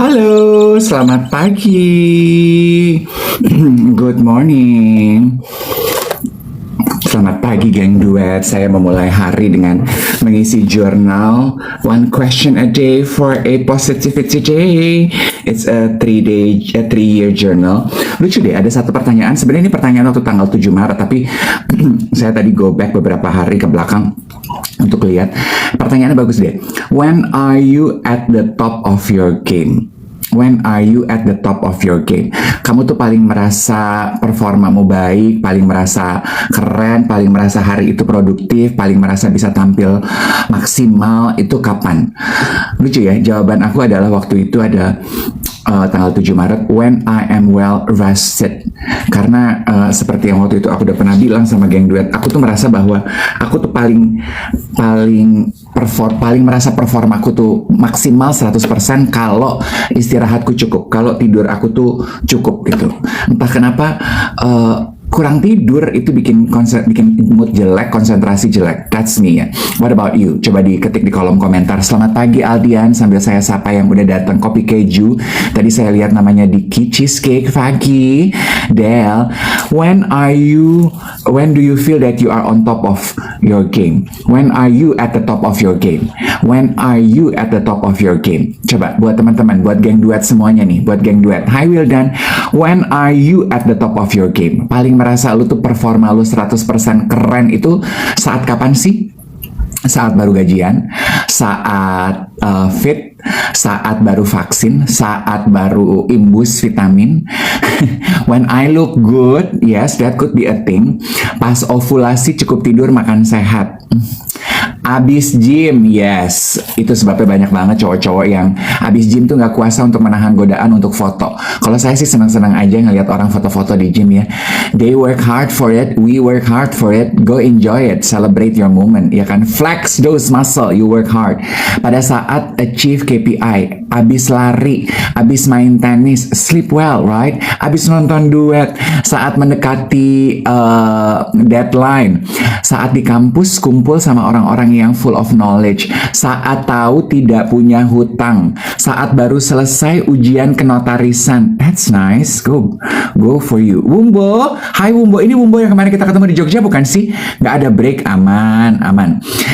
Halo, selamat pagi. Good morning. Selamat pagi, geng duet. Saya memulai hari dengan mengisi jurnal One question a day for a positivity day. It's a 3-year journal. Lucu deh, ada satu pertanyaan. Sebenarnya ini pertanyaan waktu tanggal 7 Maret, tapi saya tadi go back beberapa hari ke belakang untuk lihat. Pertanyaannya bagus deh. When are you at the top of your game? When are you at the top of your game? Kamu tuh paling merasa performamu baik, paling merasa keren, paling merasa hari itu produktif, paling merasa bisa tampil maksimal itu kapan? Lucu ya, jawaban aku adalah waktu itu ada tanggal 7 Maret, when I am well rested. Karena seperti yang waktu itu aku udah pernah bilang sama geng duet, aku tuh merasa bahwa aku tuh paling merasa performaku tuh maksimal 100% kalau istirahatku cukup, kalau tidur aku tuh cukup gitu. Entah kenapa kurang tidur itu bikin mood jelek, konsentrasi jelek. That's me ya. What about you? Coba diketik di kolom komentar. Selamat pagi Aldian, sambil saya sapa yang udah datang. Kopi keju. Tadi saya lihat namanya Diki Cheesecake pagi. Del, when do you feel that you are on top of your game? When are you at the top of your game? When are you at the top of your game? Coba buat teman-teman, buat geng duet semuanya nih, buat geng duet. Hi Wildan, when are you at the top of your game? Paling merasa lu tuh performa lu 100% keren itu saat kapan sih? Saat baru gajian, saat fit, saat baru vaksin, saat baru imbus vitamin. When I look good, yes, that could be a thing. Pas ovulasi, cukup tidur, makan sehat. Abis gym, yes, itu sebabnya banyak banget cowok-cowok yang abis gym tuh nggak kuasa untuk menahan godaan untuk foto. Kalau saya sih senang-senang aja ngeliat orang foto-foto di gym ya. They work hard for it, we work hard for it. Go enjoy it, celebrate your moment, ya kan? Flex those muscle, you work hard. Pada saat achieve KPI, abis lari, abis main tenis, sleep well, right? Abis nonton duet, saat mendekati deadline, saat di kampus kumpul sama orang-orang yang full of knowledge, saat tahu tidak punya hutang, saat baru selesai ujian kenotarisan. That's nice, go for you. Wumbo, hai Wumbo, ini Wumbo yang kemarin kita ketemu di Jogja bukan sih? Nggak ada break, aman.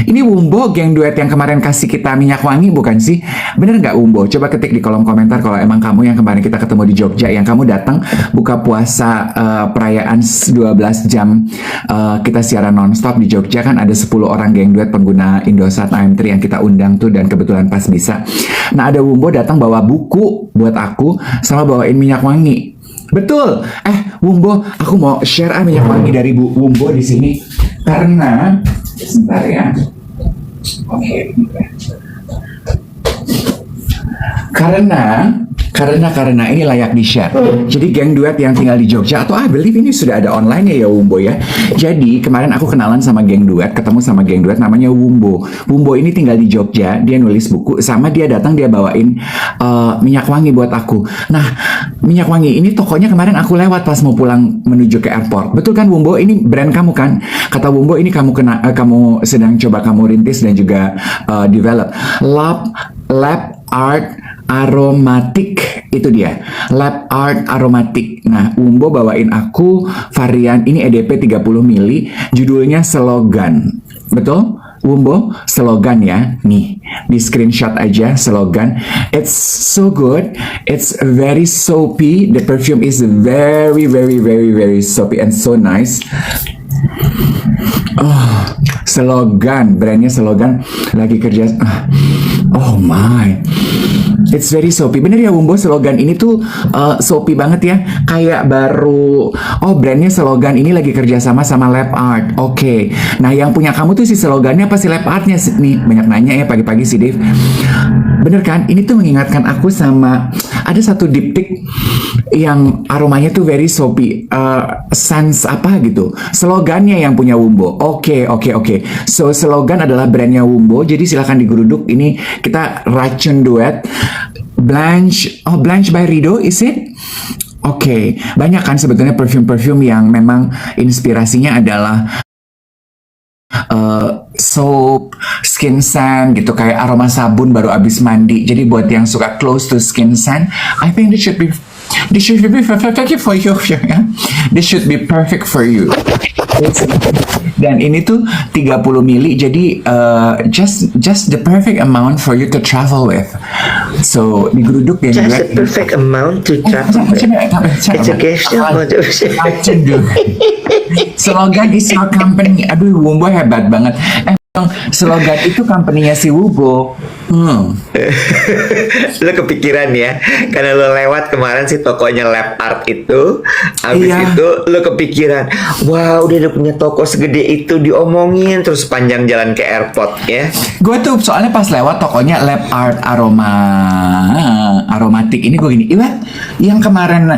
Ini Wumbo geng duet yang kemarin kasih kita minyak wangi bukan sih? Bener nggak Wumbo? Coba ketik di kolom komentar kalau emang kamu yang kemarin kita ketemu di Jogja, yang kamu datang buka puasa perayaan 12 jam kita siaran nonstop di Jogja, kan ada 10 orang geng duet pengguna Indosat AM3 yang kita undang tuh, dan kebetulan pas bisa. Nah, ada Wumbo datang bawa buku buat aku sama bawain minyak wangi. Betul. Wumbo, aku mau share minyak wangi dari Wumbo di sini karena sebentar ya. Oke. Karena ini layak di-share. Jadi geng duet yang tinggal di Jogja, atau I believe ini sudah ada online ya Wumbo ya. Jadi kemarin aku kenalan sama geng duet, ketemu sama geng duet namanya Wumbo. Wumbo ini tinggal di Jogja, dia nulis buku, sama dia datang dia bawain minyak wangi buat aku. Nah, minyak wangi ini tokonya kemarin aku lewat pas mau pulang menuju ke airport. Betul kan Wumbo? Ini brand kamu kan? Kata Wumbo, ini kamu sedang coba kamu rintis dan juga develop. Lab Art Aromatic, itu dia, Lab Art Aromatic. Nah, Wumbo bawain aku varian ini EDP 30 ml, judulnya Slogan. Betul? Wumbo, Slogan ya. Nih, di screenshot aja Slogan. It's so good. It's very soapy. The perfume is very, very, very, very soapy and so nice. Oh, Slogan, brandnya Slogan lagi kerja. Oh my, it's very soapy. Bener ya Wumbo, Slogan ini tuh soapy banget ya. Kayak baru, brandnya Slogan ini lagi kerjasama sama Lab Art. Oke. Nah, yang punya kamu tuh si Slogannya apa si Lab Artnya? Nih, banyak nanya ya pagi-pagi si Dave. Bener kan? Ini tuh mengingatkan aku sama ada satu diptyk yang aromanya tuh very soapy. Sense apa gitu. Slogannya yang punya Wumbo. Oke. So, Slogan adalah brandnya Wumbo. Jadi silahkan digeruduk. Ini kita racun duet. Blanche by Rido, is it? Oke. Banyak kan sebetulnya perfume-perfume yang memang inspirasinya adalah soap, skin scent gitu, kayak aroma sabun baru abis mandi. Jadi buat yang suka close to skin scent, I think this should be perfect for you ya. This should be perfect for you. Dan ini tuh 30 mili, jadi just the perfect amount for you to travel with. So digeruduk ya. Just the perfect amount to travel with. It's a question. Slogan is your company. Aduh, Wumbo hebat banget. Slogan itu company-nya si Wubo. Lo kepikiran ya, karena lo lewat kemarin si tokonya Lab Art itu, habis Iya. itu lo kepikiran, wow dia udah punya toko segede itu, diomongin terus panjang jalan ke airport ya. Gue tuh soalnya pas lewat tokonya Lab Art aromatik ini, gue gini, Iwet, yang kemarin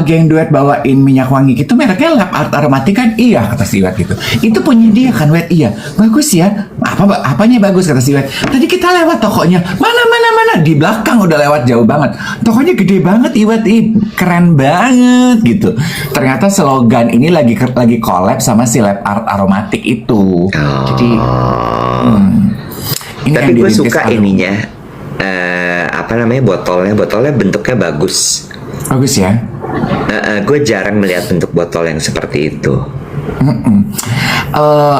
geng duet bawain minyak wangi gitu mereknya Lab Art aromatik kan? Iya, kata si Iwet gitu. Itu punya dia kan, Wet? Iya, bagus ya. Apanya bagus, kata si Iwet. Tadi kita lewat tokonya, mana di belakang, udah lewat jauh banget. Tokonya gede banget, Iwet, keren banget gitu. Ternyata slogan ini lagi collab sama si Lab Art aromatik itu. Jadi ini Tapi yang gue dirintis suka Arum. ininya, apa namanya, botolnya bentuknya bagus. Bagus ya. Gue jarang melihat bentuk botol yang seperti itu.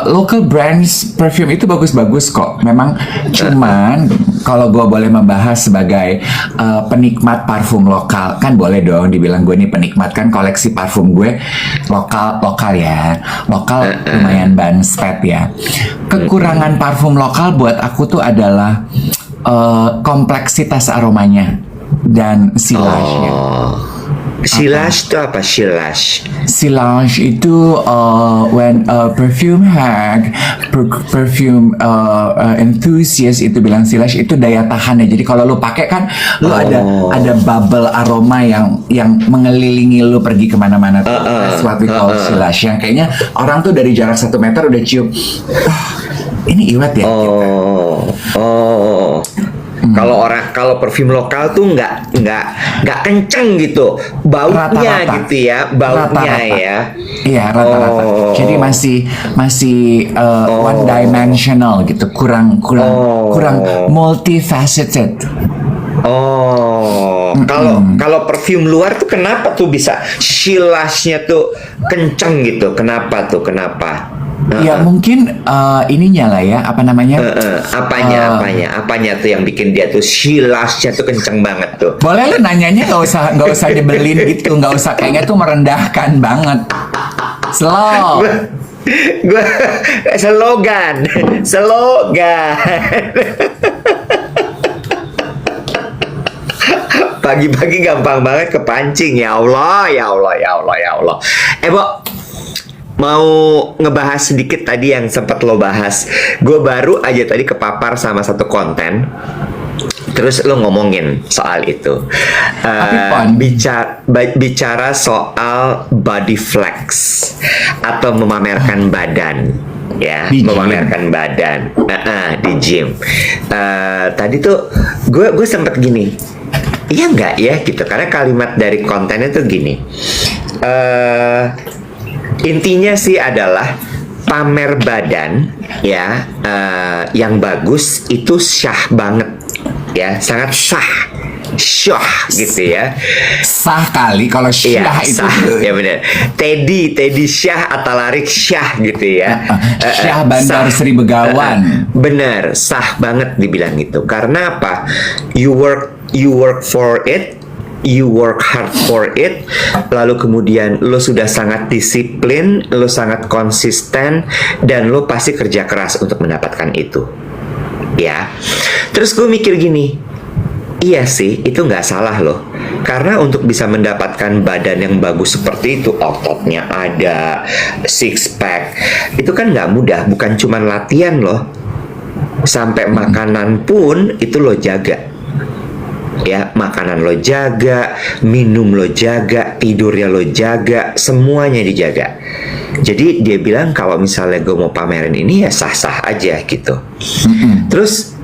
Local brands perfume itu bagus-bagus kok. Memang cuman kalau gue boleh membahas sebagai penikmat parfum lokal, kan boleh dong dibilang gue nih penikmat, kan koleksi parfum gue lokal ya. Lokal lumayan banspet ya. Kekurangan parfum lokal buat aku tuh adalah kompleksitas aromanya dan silage-nya. Silage itu apa? Silage itu when perfume hack, perfume enthusiast itu bilang silage itu daya tahannya. Jadi kalau lu pakai kan, lu ada bubble aroma yang mengelilingi lu pergi kemana-mana. That's what we call silage. Yang kayaknya orang tuh dari jarak 1 meter udah cium. Ini Iwet ya. Kalau parfum lokal tuh nggak kenceng gitu, baunya Rata-rata. gitu ya, baunya Rata-rata. ya. Iya, rata-rata. Jadi masih one dimensional gitu, kurang multifaceted. Kalau parfum luar tuh kenapa tuh bisa silage-nya tuh kenceng gitu? Kenapa? Ya mungkin ininya lah ya, apa namanya? Apanya tuh yang bikin dia tuh silage-nya tuh kenceng banget tuh? Boleh lu nanyanya nggak usah nyebelin gitu, nggak usah kayaknya tuh merendahkan banget. Slow. Gue slogan. Pagi-pagi gampang banget kepancing, ya Allah. Bo, mau ngebahas sedikit tadi yang sempat lo bahas. Gue baru aja tadi kepapar sama satu konten, terus lo ngomongin soal itu. Bicara soal body flex atau memamerkan badan, ya, memamerkan badan di gym. Tadi tuh gue sempet gini, iya nggak ya gitu, karena kalimat dari kontennya tuh gini. Intinya sih adalah pamer badan ya, yang bagus itu syah banget ya, sangat syah gitu ya. Sah kali kalau syah itu. Sah, ya benar. Teddy Syah atau Larik Syah gitu ya. Syah Bandar Sri Begawan. Bener, sah banget dibilang gitu. Karena apa? You work for it, you work hard for it, lalu kemudian lo sudah sangat disiplin, lo sangat konsisten, dan lo pasti kerja keras untuk mendapatkan itu. Ya, terus gue mikir gini, iya sih, itu nggak salah loh. Karena untuk bisa mendapatkan badan yang bagus seperti itu, ototnya ada, six pack, itu kan nggak mudah. Bukan cuma latihan loh, sampai makanan pun itu lo jaga. Ya, makanan lo jaga, minum lo jaga, tidurnya lo jaga, semuanya dijaga. Jadi dia bilang kalau misalnya gue mau pamerin ini ya sah-sah aja gitu. Terus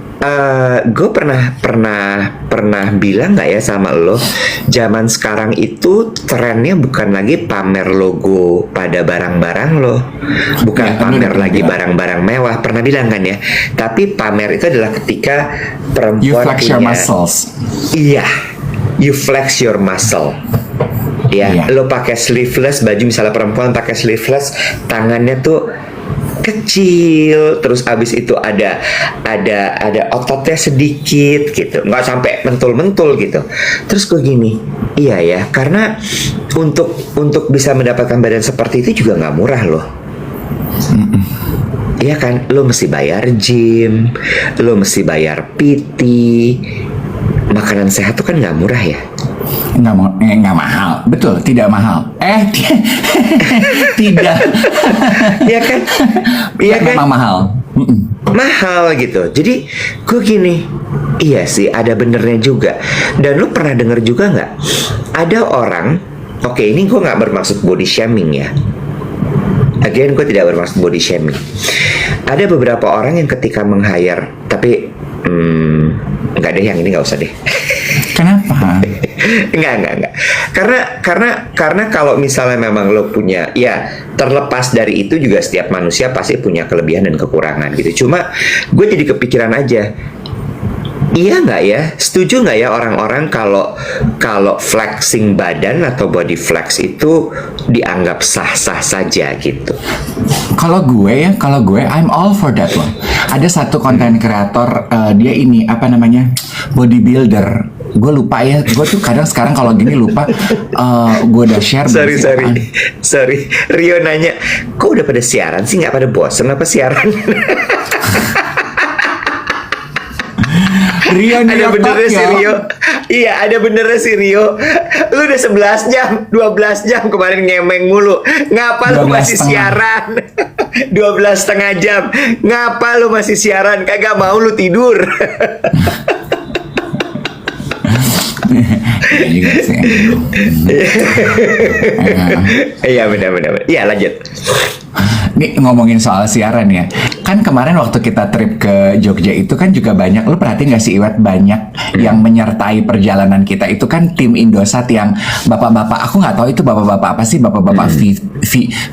gue pernah bilang nggak ya sama lo, zaman sekarang itu trennya bukan lagi pamer logo pada barang-barang lo, bukan Ya, pamer lu lagi bilang. barang-barang mewah, pernah bilang kan ya. Tapi pamer itu adalah ketika You perempuan flex your punya, muscles. iya, you flex your muscle. Ya, Iya. lo pakai sleeveless baju, misalnya perempuan pakai sleeveless, tangannya tuh kecil, terus abis itu ada ototnya sedikit gitu, nggak sampai mentul-mentul gitu. Terus gue gini, iya ya, karena untuk bisa mendapatkan badan seperti itu juga nggak murah loh. Iya kan, lo mesti bayar gym, lo mesti bayar PT, makanan sehat tuh kan nggak murah ya. Nggak mahal, betul, tidak mahal. Tidak. Iya kan, iya kan, Memang mahal. mahal gitu. Jadi gue gini, iya sih ada benernya juga. Dan lu pernah denger juga nggak, ada orang, oke ini gue nggak bermaksud body shaming ya, again gue tidak bermaksud body shaming. Ada beberapa orang yang ketika meng-hire, tapi nggak deh, yang ini nggak usah deh. Kenapa? Enggak. Karena kalau misalnya memang lo punya, ya terlepas dari itu juga setiap manusia pasti punya kelebihan dan kekurangan gitu. Cuma gue jadi kepikiran aja, iya nggak ya? Setuju nggak ya orang-orang kalau flexing badan atau body flex itu dianggap sah-sah saja gitu? Kalau gue, I'm all for that one. Ada satu konten kreator, dia ini apa namanya, bodybuilder. Gue lupa ya, gue tuh kadang sekarang kalau gini lupa. Gue udah share. Sorry. Rio nanya, kok udah pada siaran sih? Nggak pada bosen apa siaran? Rio Ada benernya si Rio. Iya, ada benernya si Rio. Lu udah 11 jam, 12 jam kemarin ngemeng mulu. Ngapa lu 12 masih setengah. siaran? 12,5 jam. Ngapa lu masih siaran? Kagak mau lu tidur. Iya juga sih. Iya, benar. Iya, lanjut. Nih ngomongin soal siaran ya, kan kemarin waktu kita trip ke Jogja itu kan juga banyak, lu perhatiin gak sih Iwet, banyak yang menyertai perjalanan kita itu kan tim Indosat yang bapak-bapak, aku nggak tahu itu bapak-bapak apa sih, bapak-bapak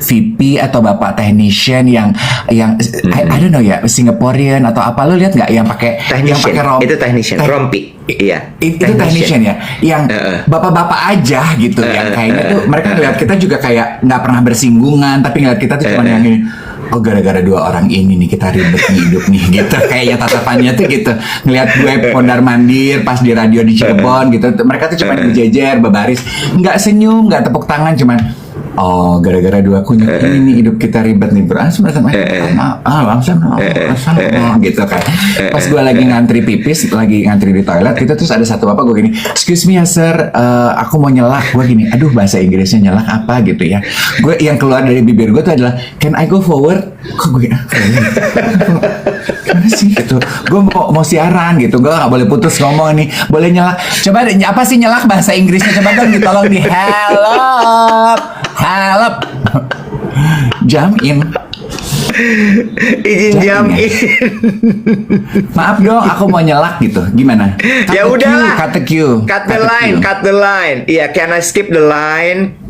VP atau bapak technician yang I don't know ya, Singaporean atau apa, lu lihat nggak yang pakai Technician. Itu technician, rompi. Iya. Itu technician ya, yang bapak-bapak aja gitu, yang kayaknya tuh mereka ngeliat kita juga kayak nggak pernah bersinggungan, tapi ngeliat kita tuh cuma yang ini, oh gara-gara dua orang ini nih kita ribet nih hidup nih gitu, kayaknya tatapannya tuh gitu, ngeliat gue mondar mandir pas di radio di Cirebon gitu, mereka tuh cuma berjejer, berbaris, nggak senyum, nggak tepuk tangan, cuman oh gara-gara dua kunyit ini nih hidup kita ribet nih bro, sama gitu kan. Pas gue lagi ngantri pipis, lagi ngantri di toilet gitu, terus ada satu bapak gue gini, excuse me ya sir, aku mau nyelak. Gue gini, aduh bahasa Inggrisnya nyelak apa gitu ya, gue yang keluar dari bibir gue tuh adalah can I go forward. Kok gue gimana sih gitu, gue mau siaran gitu, gue nggak boleh putus ngomong nih, boleh nyelak. Coba apa sih nyelak bahasa Inggrisnya, coba dong ditolong di help jam in. Izin jam in. Maaf dong, aku mau nyelak gitu. Gimana? Ya udah. Cut the queue. Cut the line. Iya, can I skip the line?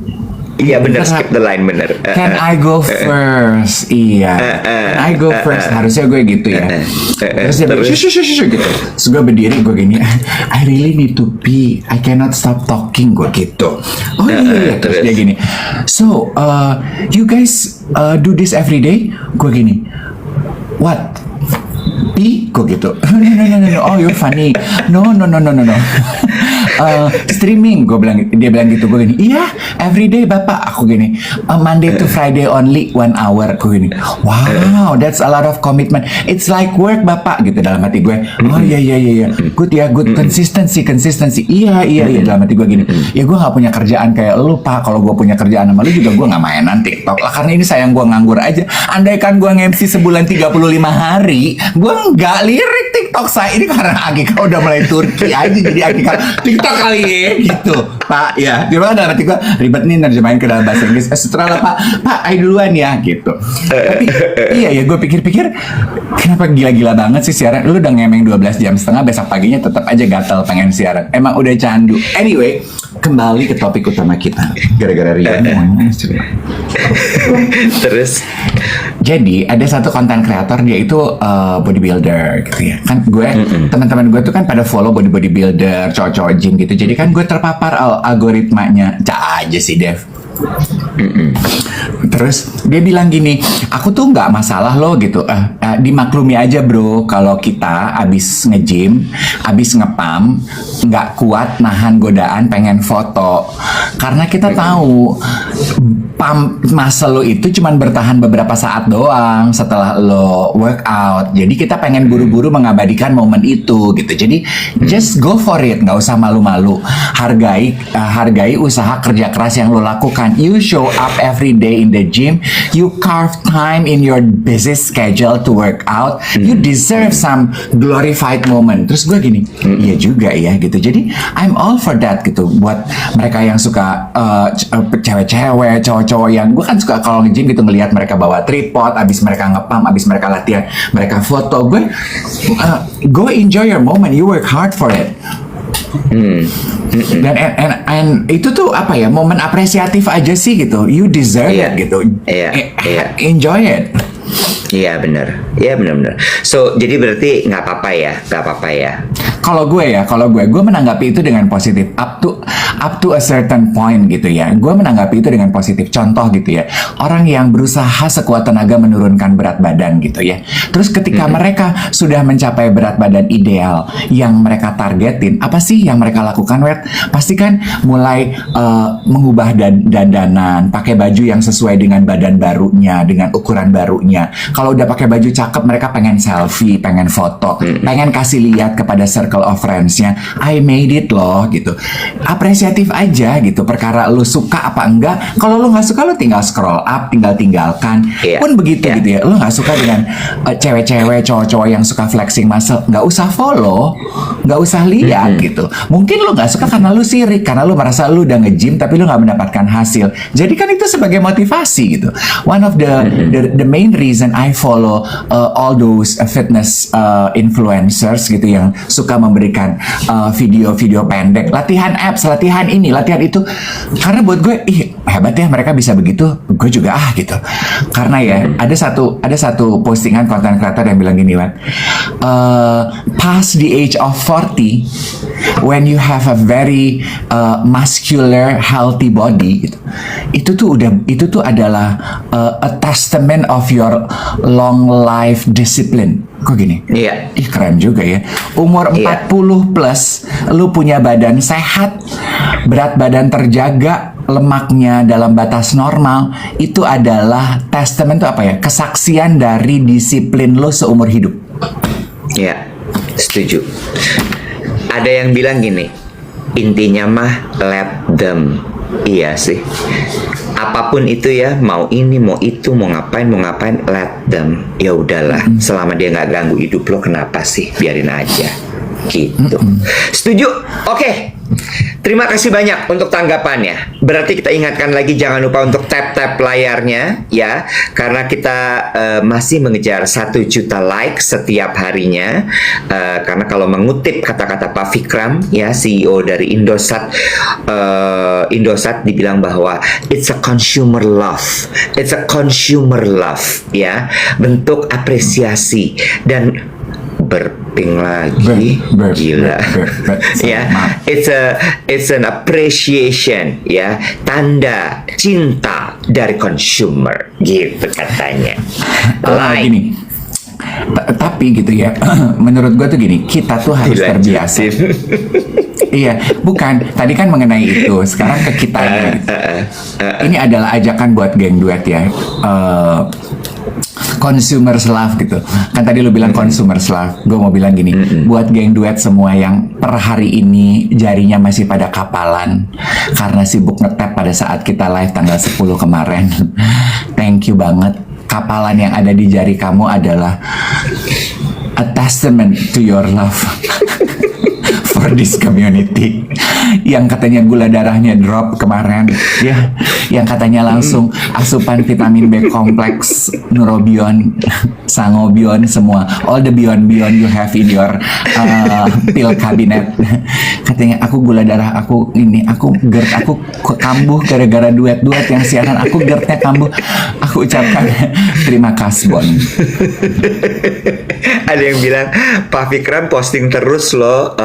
Iya bener, skip the line bener. Can I go first? Iya. Can I go first? Harusnya gue gitu ya. Terus dia bilang, shush gitu. Terus gue berdiri, gue gini, I really need to pee. I cannot stop talking, gue gitu. Oh iya. Terus dia gini, so you guys do this every day? Gue gini, what? Pee? Gue gitu. No. Oh you're funny. No. Streaming, dia bilang gitu. Gue gini, iya everyday bapak. Aku gini, Monday to Friday only 1 hour. Gue gini, wow that's a lot of commitment, it's like work bapak gitu dalam hati gue. Oh iya good ya, good consistency. Iya dalam hati gue gini, ya gue nggak punya kerjaan kayak lu pak. Kalau gue punya kerjaan sama lu juga gue nggak mainan TikTok lah, karena ini sayang gue nganggur aja. Andaikan gue nge-MC sebulan 35 hari, gue nggak lirik TikTok saya ini, karena Agika udah mulai Turki aja, jadi Agika TikTok kali ya gitu. Pak, ya. Cuma dalam hati gue ribet nih nerjemahin ke dalam bahasa Inggris. Setelah Pak, ayo duluan ya gitu. Tapi iya ya, gue pikir-pikir kenapa gila-gila banget sih siaran. Lu udah ngemeng 12 jam setengah, besok paginya tetap aja gatal pengen siaran. Emang udah candu. Anyway, kembali ke topik utama kita. Gara-gara ribet ngomongnya. Terus Jadi ada satu konten kreator, dia itu bodybuilder gitu ya. Kan gue teman-teman gue tuh kan pada follow bodybuilder, cowok-cowok gym gitu. Jadi kan gue terpapar algoritmanya. Cak aja sih Dev. Terus dia bilang gini, aku tuh nggak masalah loh gitu, dimaklumi aja bro kalau kita abis nge-gym, abis ngepam, nggak kuat nahan godaan pengen foto, karena kita tahu pump muscle lo itu cuman bertahan beberapa saat doang setelah lo workout, jadi kita pengen buru-buru mengabadikan momen itu gitu. Jadi just go for it, nggak usah malu-malu, hargai usaha kerja keras yang lo lakukan. You show up every day in the gym, you carve time in your busy schedule to work out, you deserve some glorified moment. Terus gue gini, iya juga ya gitu. Jadi I'm all for that gitu. Buat mereka yang suka cewek-cewek, cowok-cowok yang gue kan suka kalau nge-gym gitu ngelihat mereka bawa tripod, abis mereka ngepam, abis mereka latihan, mereka foto. Gue go enjoy your moment, you work hard for it. Dan and itu tuh apa ya, momen apresiatif aja sih gitu. You deserve it gitu. Enjoy it. Iya benar. So jadi berarti nggak apa-apa ya. Kalau gue menanggapi itu dengan positif up to a certain point gitu ya. Gue menanggapi itu dengan positif. Contoh gitu ya, orang yang berusaha sekuat tenaga menurunkan berat badan gitu ya. Terus ketika mereka sudah mencapai berat badan ideal yang mereka targetin, apa sih yang mereka lakukan, Wet? Pasti kan mulai mengubah dandanan, pakai baju yang sesuai dengan badan barunya, dengan ukuran barunya. Kalau udah pakai baju cakep, mereka pengen selfie, pengen foto, pengen kasih lihat kepada circle of friends-nya, I made it loh gitu. Apresiatif aja gitu, perkara lu suka apa enggak. Kalau lu nggak suka, lu tinggal scroll up, tinggal tinggalkan. Pun begitu gitu ya. Lu nggak suka dengan cewek-cewek, cowok-cowok yang suka flexing muscle, nggak usah follow, nggak usah lihat gitu. Mungkin lu nggak suka karena lu sirik, karena lu merasa lu udah nge-gym tapi lu nggak mendapatkan hasil. Jadi kan itu sebagai motivasi gitu. One of the main reason I follow all those fitness influencers gitu yang suka memberikan video-video pendek, latihan abs, latihan ini, latihan itu, karena buat gue hebat ya mereka bisa begitu, gue juga gitu. Karena ya ada satu postingan konten kreator yang bilang gini, Wan, past the age of 40 when you have a very muscular healthy body, itu tuh adalah a testament of your long life discipline. Kok gini? Iya. Ih keren juga ya. Umur 40 plus, lu punya badan sehat, berat badan terjaga, lemaknya dalam batas normal, itu adalah testament tuh apa ya? Kesaksian dari disiplin lu seumur hidup. Iya, setuju. Ada yang bilang gini, intinya mah let them. Iya sih. Apapun itu ya, mau ini, mau itu, mau ngapain, let them. Ya udahlah, selama dia nggak ganggu hidup lo, kenapa sih? Biarin aja. Gitu. Setuju? Oke. Terima kasih banyak untuk tanggapannya. Berarti kita ingatkan lagi, jangan lupa untuk tap layarnya ya, karena kita masih mengejar 1 juta like setiap harinya. Karena kalau mengutip kata-kata Pak Vikram ya, CEO dari Indosat, dibilang bahwa it's a consumer love, ya, bentuk apresiasi dan berping lagi, gila ya, it's an appreciation ya, tanda cinta dari consumer gitu katanya. Gini, tapi gitu ya, menurut gue tuh gini, kita tuh harus terbiasa. Iya, bukan. Tadi kan mengenai itu. Sekarang ke kitanya. Gitu. Ini adalah ajakan buat geng duet ya. Consumer love gitu. Kan tadi lu bilang consumer love. Gue mau bilang gini, buat geng duet semua yang per hari ini jarinya masih pada kapalan karena sibuk ngetap pada saat kita live tanggal 10 kemarin. Thank you banget. Kapalan yang ada di jari kamu adalah a testament to your love for this community yang katanya gula darahnya drop kemarin ya, yang katanya langsung asupan vitamin B kompleks, neurobion, sangobion, semua all the beyond you have in your pill cabinet. Katanya aku gula darah aku ini, aku GERD aku kambuh gara-gara duet yang siaran, aku GERD-nya kambuh. Aku ucapkan terima kasih Bon. Ada yang bilang Pak Fikram posting terus loh,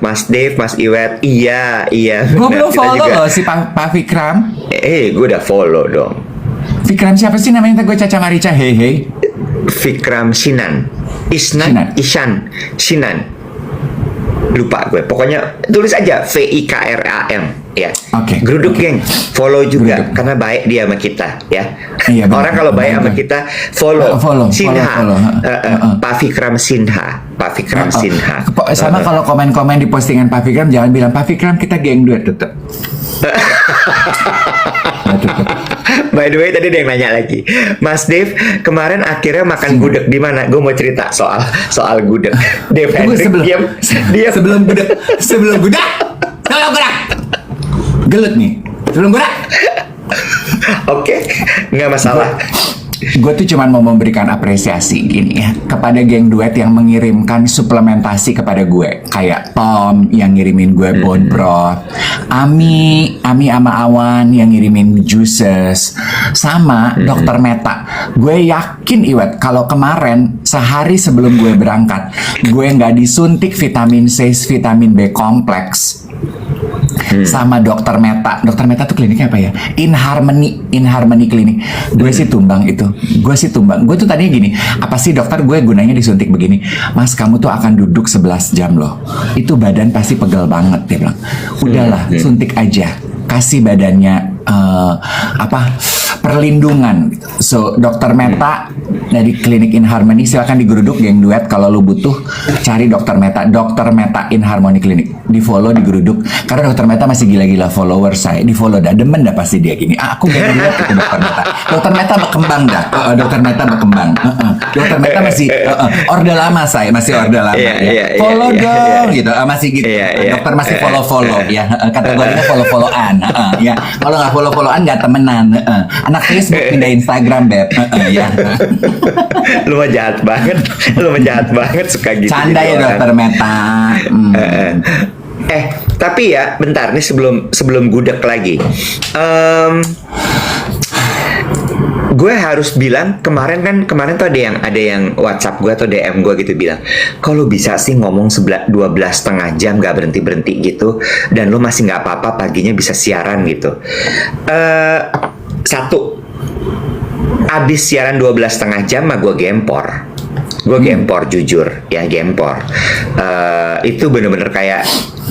Mas Dave, Mas Iwet. Iya. Gue belum Kita follow juga- loh si Pak Fikram. gue udah follow dong. Fikram siapa sih namanya? Gue Caca Marica. Hey. Fikram Sinan. Sinan. Lupa gue. Pokoknya tulis aja Vikram ya. Oke. Geruduk geng, follow juga Geruduk. karena baik dia sama kita ya. Iya, benar. Orang kalau baik sama Benar. kita follow. Sinha. follow. Pak Fikram Sinha. Sama kalau komen-komen di postingan Pak Fikram jangan bilang Pak Fikram kita geng duet tetep. By the way, tadi ada yang nanya lagi, Mas Dave kemarin akhirnya makan gudeg di mana? Gue mau cerita soal gudeg. Dave Hendrik diam. Sebelum gudeg. Gelut nih. Sebelum gudeg. Oke, nggak masalah. Gue tuh cuman mau memberikan apresiasi gini ya kepada geng duet yang mengirimkan suplementasi kepada gue, kayak Tom yang ngirimin gue bone broth, Ami sama Awan yang ngirimin juices, sama Dokter Meta. Gue yakin Iwet kalau kemarin sehari sebelum gue berangkat gue nggak disuntik vitamin C, vitamin B kompleks sama Dokter Meta. Dokter Meta tuh kliniknya apa ya? In Harmony klinik. Gue sih tumbang itu. Gue tuh tadinya gini, apa sih dokter gue gunanya disuntik begini? Mas kamu tuh akan duduk 11 jam loh. Itu badan pasti pegel banget, dia bilang. Udahlah, suntik aja. Kasih badannya perlindungan. So Dokter Meta dari klinik In Harmony, silakan digeruduk geng duet kalau lu butuh, cari Dokter Meta In Harmony klinik, di follow, digeruduk, karena Dokter Meta masih gila-gila follower saya, di follow dah, demen dah pasti dia gini, aku geng duet itu Dokter Meta berkembang dah. Dokter Meta berkembang. Dokter Meta masih orde lama, saya masih orde lama ya. Follow dong gitu, masih gitu. Dokter masih follow ya, kategorinya follow-followan ya. Kalau nggak follow-followan nggak temenan. Anak Facebook pindah Instagram beb. Ya. Lu mah jahat banget suka gitu. Canda ya orang. Dokter Meta. Tapi ya bentar nih sebelum gudeg lagi. Gue harus bilang kemarin tuh ada yang WhatsApp gue atau DM gue gitu bilang, kalau bisa sih ngomong 12,5 jam gak berhenti gitu, dan lo masih nggak apa-apa paginya bisa siaran gitu. Satu, abis siaran 12,5 jam mah gue gempor jujur ya, gempor. Itu bener-bener kayak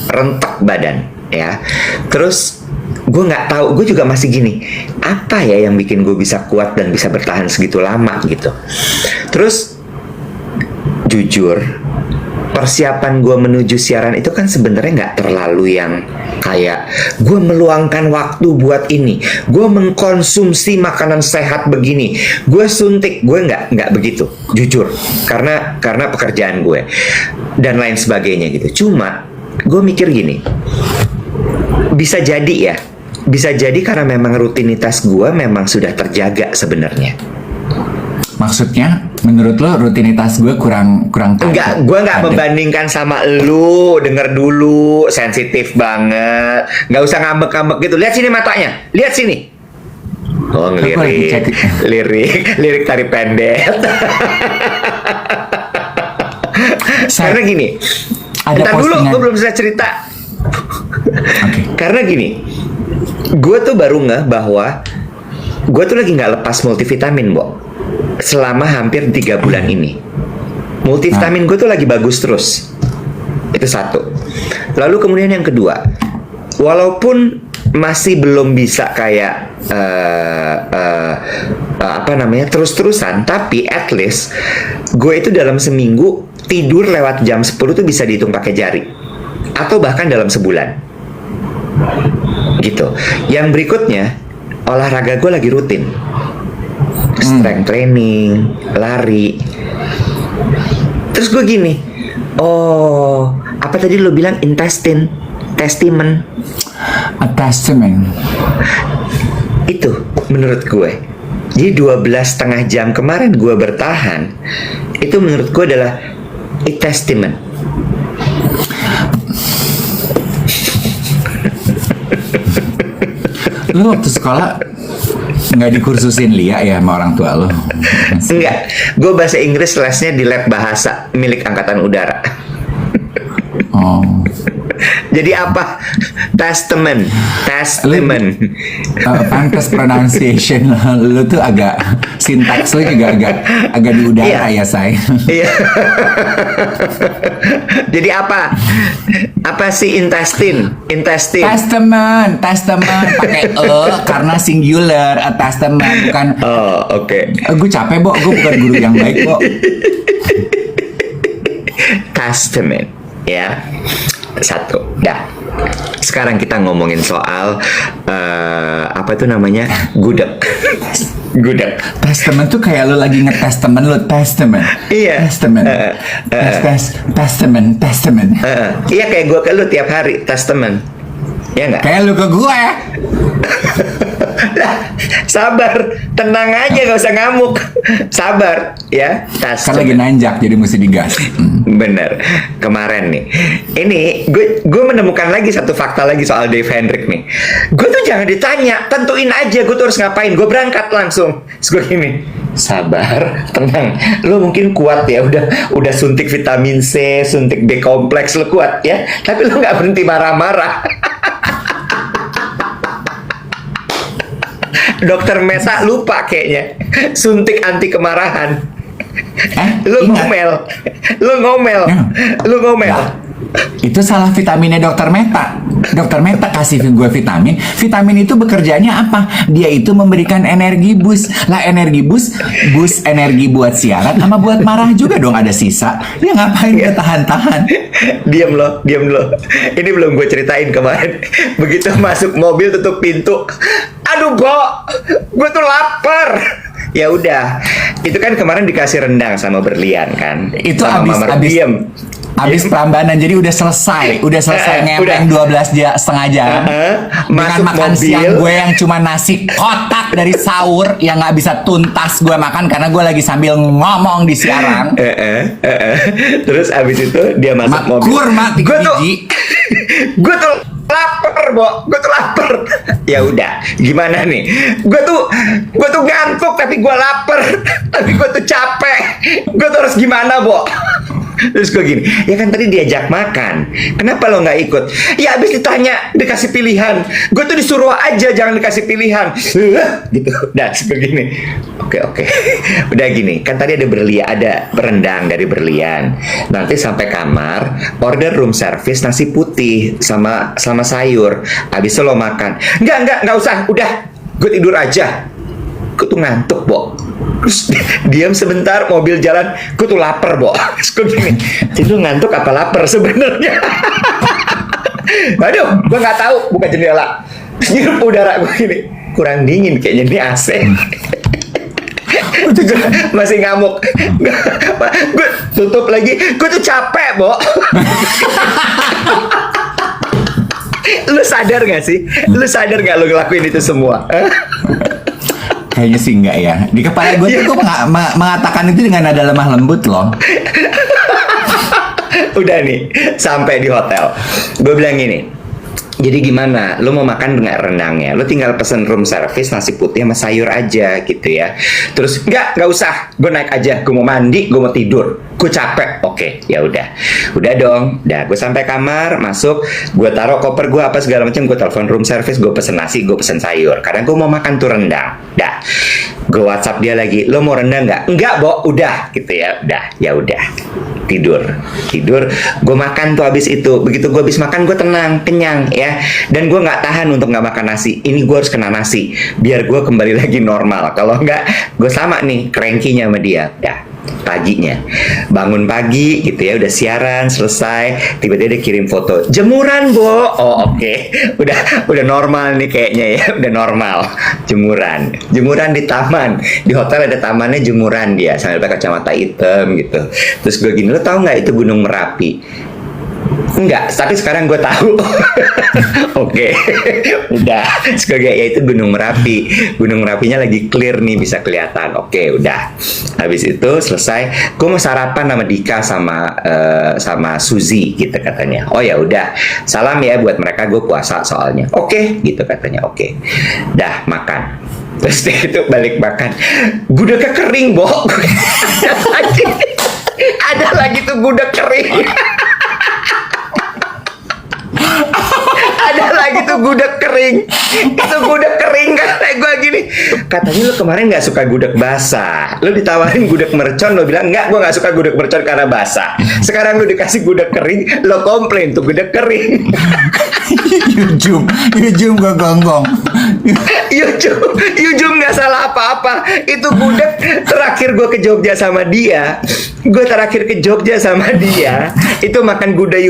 rentek badan ya. Terus gue nggak tahu, gue juga masih gini, apa ya yang bikin gue bisa kuat dan bisa bertahan segitu lama gitu. Terus jujur, persiapan gue menuju siaran itu kan sebenarnya nggak terlalu yang kayak gue meluangkan waktu buat ini, gue mengkonsumsi makanan sehat begini, gue suntik, gue nggak begitu jujur, karena pekerjaan gue dan lain sebagainya gitu. Cuma gue mikir gini, bisa jadi karena memang rutinitas gue memang sudah terjaga sebenarnya. Maksudnya, menurut lo rutinitas gue kurang Enggak, gue nggak membandingkan sama lu. Denger dulu, sensitif banget. Nggak usah ngambek-ngambek gitu. Lihat sini matanya, lihat sini. Oh, lirik tari pendek. Karena gini, ada entar dulu, postingan. gue belum selesai cerita. Okay. Karena gini, gue tuh baru ngeh bahwa gue tuh lagi nggak lepas multivitamin, Bo, selama hampir 3 bulan ini. Multivitamin gue tuh lagi bagus terus. Itu satu. Lalu kemudian yang kedua, walaupun masih belum bisa kayak terus-terusan, tapi at least gue itu dalam seminggu tidur lewat jam 10 tuh bisa dihitung pakai jari, atau bahkan dalam sebulan gitu. Yang berikutnya, olahraga gue lagi rutin, strength training, lari. Terus gue gini, oh, Apa tadi lo bilang intestine? Testament. Attachment. Itu menurut gue. Jadi 12,5 jam kemarin gue bertahan. Itu menurut gue adalah testament. Lu waktu sekolah nggak dikursusin Lia ya sama orang tua lo? Enggak, gue bahasa Inggris lesnya di lab bahasa milik Angkatan Udara. Oh. Jadi apa? Testament. Pantes pronunciation lu tuh agak sintaks lu juga agak di udara ya, say. Iya. Jadi apa? Apa sih intestine? Testament pakai karena singular, testament bukan. Oh, oke. Gue capek, Bo. Gue bukan guru yang baik, Bo. Testament, ya. Satu, dah. Sekarang kita ngomongin soal apa itu namanya? Gudeg. Testament tuh kayak lu lagi ngetestament lu, testament. Iya. Testament. Testament. Iya, kayak gue ke lu tiap hari testament. Ya nggak? Kayak lu ke gue. Lah, sabar, tenang aja, gak usah ngamuk. Sabar, ya. Kan lagi nanjak, jadi mesti digas. Bener. Kemarin nih, ini gue menemukan lagi satu fakta lagi soal Dave Hendrik nih. Gue tuh jangan ditanya, tentuin aja gue tuh harus ngapain. Gue berangkat langsung. Terus gue gini, sabar, tenang. Lo mungkin kuat ya, udah suntik vitamin C, suntik B kompleks, lo kuat ya. Tapi lo nggak berhenti marah-marah. Dokter Meta lupa kayaknya suntik anti kemarahan. Lu ngomel. Nah, itu salah vitaminnya Dokter Meta. Dokter Meta kasih gue vitamin. Vitamin itu bekerjanya apa? Dia itu memberikan energi boost. Lah energi boost energi buat siaran sama buat marah juga dong, ada sisa. Ya ngapain gue tahan-tahan? Diam lo. Ini belum gue ceritain kemarin. Begitu masuk mobil tutup pintu. Aduh, Bo, gue tuh lapar. Ya udah, itu kan kemarin dikasih rendang sama berlian kan. Itu Abis perambanan, jadi udah selesai ngepeng 12 setengah jam. Dengan makan mobil. siang gue yang cuma nasi kotak dari sahur yang nggak bisa tuntas gue makan karena gue lagi sambil ngomong di siaran. Terus abis itu dia masuk mobil. Gue tuh lapar, Bo. Gue tuh lapar. Ya udah, gimana nih? Gue tuh ngantuk tapi gue lapar. Tapi gue tuh capek. Gue tuh harus gimana, Bo? Terus gue gini, ya kan tadi diajak makan, kenapa lo nggak ikut? Ya abis ditanya, dikasih pilihan. Gue tuh disuruh aja, jangan dikasih pilihan. Gitu, udah begini. Oke. Udah gini, kan tadi ada rendang dari berlian. Nanti sampai kamar, order room service nasi putih sama sayur. Abis itu lo makan. Nggak usah, udah. Gue tidur aja. Gue tuh ngantuk, Bo. Terus diam sebentar, mobil jalan. Gue tuh lapar, Bo. Terus gue gini, jadi lu ngantuk apa lapar sebenarnya? Aduh, gue nggak tahu. Buka jendela, hirup udara. Gue gini, kurang dingin kayaknya, ini AC. Gue masih ngamuk. Gue tutup lagi. Gue tuh capek, Bo. Lu sadar gak sih? Lu sadar gak lu ngelakuin itu semua? Kayaknya sih enggak ya. Di kepala gue tuh gue mengatakan itu dengan nada lemah lembut loh. Udah nih, sampai di hotel. Gue bilang gini, jadi gimana? Lo mau makan dengan rendangnya? Lo tinggal pesen room service nasi putih sama sayur aja gitu ya. Terus nggak usah. Gue naik aja. Gue mau mandi, gue mau tidur. Gue capek. Oke, ya udah dong. Dah, gue sampai kamar, masuk, gue taruh koper gue apa segala macam. Gue telepon room service, gue pesen nasi, gue pesen sayur. Karena gue mau makan tuh rendang. Dah, gue WhatsApp dia lagi. Lo mau rendang nggak? Nggak, Bo. Udah, gitu ya. Udah. Tidur. Gue makan tuh abis itu. Begitu gue habis makan, gue tenang, kenyang ya. Dan gue nggak tahan untuk nggak makan nasi. Ini gue harus kena nasi biar gue kembali lagi normal. Kalau nggak, gue sama nih cranky-nya sama dia. Dah, paginya bangun pagi gitu ya, udah siaran selesai, tiba-tiba dia kirim foto jemuran, Bo. Oh oke. Udah normal nih kayaknya ya, udah normal. Jemuran di taman, di hotel ada tamannya, jemuran dia sambil pakai kacamata hitam gitu. Terus gue gini, lo tau nggak itu Gunung Merapi? Enggak, tapi sekarang gue tahu. Oke, udah. Sebagai ya itu Gunung Merapi. Gunung Merapinya lagi clear nih, bisa kelihatan. Oke, udah. Habis itu selesai. Gue mau sarapan sama Dika sama Suzy gitu katanya. Oh ya udah. Salam ya buat mereka, gue puasa soalnya. Oke, gitu katanya. Oke. Dah makan. Terus dia itu balik makan. Gudegnya kering, Bo. Ada lagi tuh gudeg kering. Ada lagi tuh gudeg kering. Itu gudeg kering kata gue gini. Katanya lu kemarin gak suka gudeg basah. Lu ditawarin gudeg mercon, lu bilang enggak, gue gak suka gudeg mercon karena basah. Sekarang lu dikasih gudeg kering, lo komplain tuh gudeg kering. Yujum gue gonggong. Yujum gak salah apa-apa. Itu gudeg terakhir gue ke Jogja sama dia. Itu makan gudeg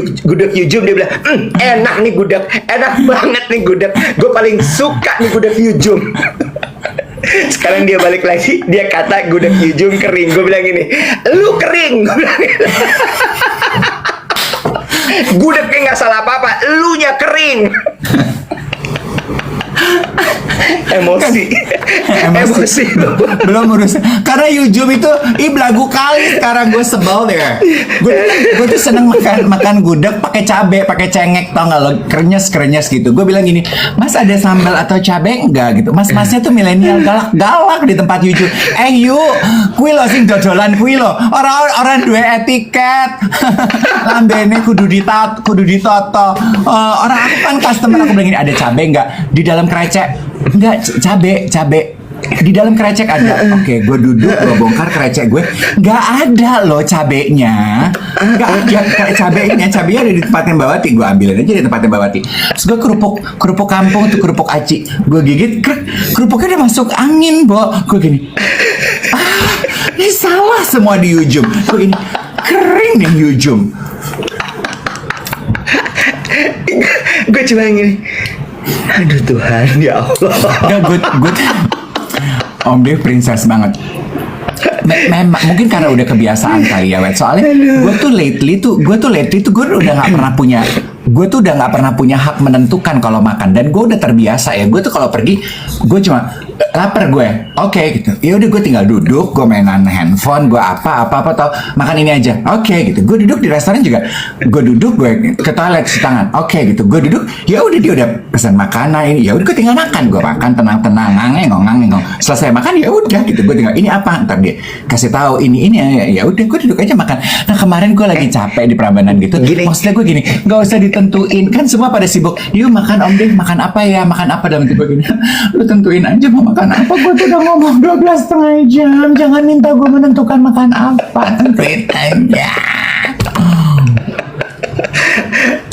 Yujum. Dia bilang enak nih gudeg, enak banget nih gudeg. Gue paling suka nih gudeg Yujum. Sekarang dia balik lagi, dia kata gudeg Yujum kering. Gue bilang gini, lu kering. Gue bilang gitu. Gudegnya nggak salah apa-apa, elunya kering. Emosi belum urus karena Yujum itu belagu kali sekarang. Gue sebel deh. Gue tuh seneng makan gudeg pakai cabe, pakai cengek, tau nggak lo, krenyes gitu. Gue bilang gini, Mas ada sambal atau cabe enggak gitu. Masnya tuh milenial galak di tempat Yujum. Yu kui lo sing dodolan kui lo orang dua etiket. Lambene kudu ditoto. Orang aku kan customer, aku bilang gini, ada cabe enggak di dalam krecek? Enggak, cabe di dalam krecek ada. Oke, gue duduk, gue bongkar krecek gue, nggak ada loh cabenya, nggak ada cabenya ada di tempatnya Mbak Wati. Gue ambilin aja di tempatnya Mbak Wati. Terus gue kerupuk kampung tuh, kerupuk aci, gue gigit, kerupuknya udah masuk angin, Bo. Gue gini, ini salah semua di Yujum. Gue gini, kering nih Yujum. Gue cuma gini, aduh Tuhan ya Allah. Gue Om Dev princess banget. Memang mungkin karena udah kebiasaan kali ya, Wet. Soalnya gue tuh lately tuh gue udah nggak pernah punya hak menentukan kalau makan, dan gue udah terbiasa ya. Gue tuh kalau pergi, gue cuma lapar gue, oke gitu. Ya udah gue tinggal duduk, gue mainan handphone, gue apa tau, makan ini aja, oke gitu. Gue duduk di restoran juga, gue duduk, gue ke toilet cuci tangan, oke gitu. Gue duduk, ya udah dia udah pesan makanan ini, ya udah gue tinggal makan, gue makan tenang, ngangeng. Selesai makan ya udah gitu, gue tinggal ini apa, ntar dia kasih tahu ini ya udah gue duduk aja makan. Nah kemarin gue lagi capek di Prambanan gitu, maksudnya gue gini, nggak usah ditentuin, kan semua pada sibuk, yuk makan Om Dev, makan apa ya, dalam hati gue gini, lu tentuin aja mau makan apa. Gue tuh udah ngomong 12,5 jam, jangan minta gue menentukan makan apa, tentuin aja.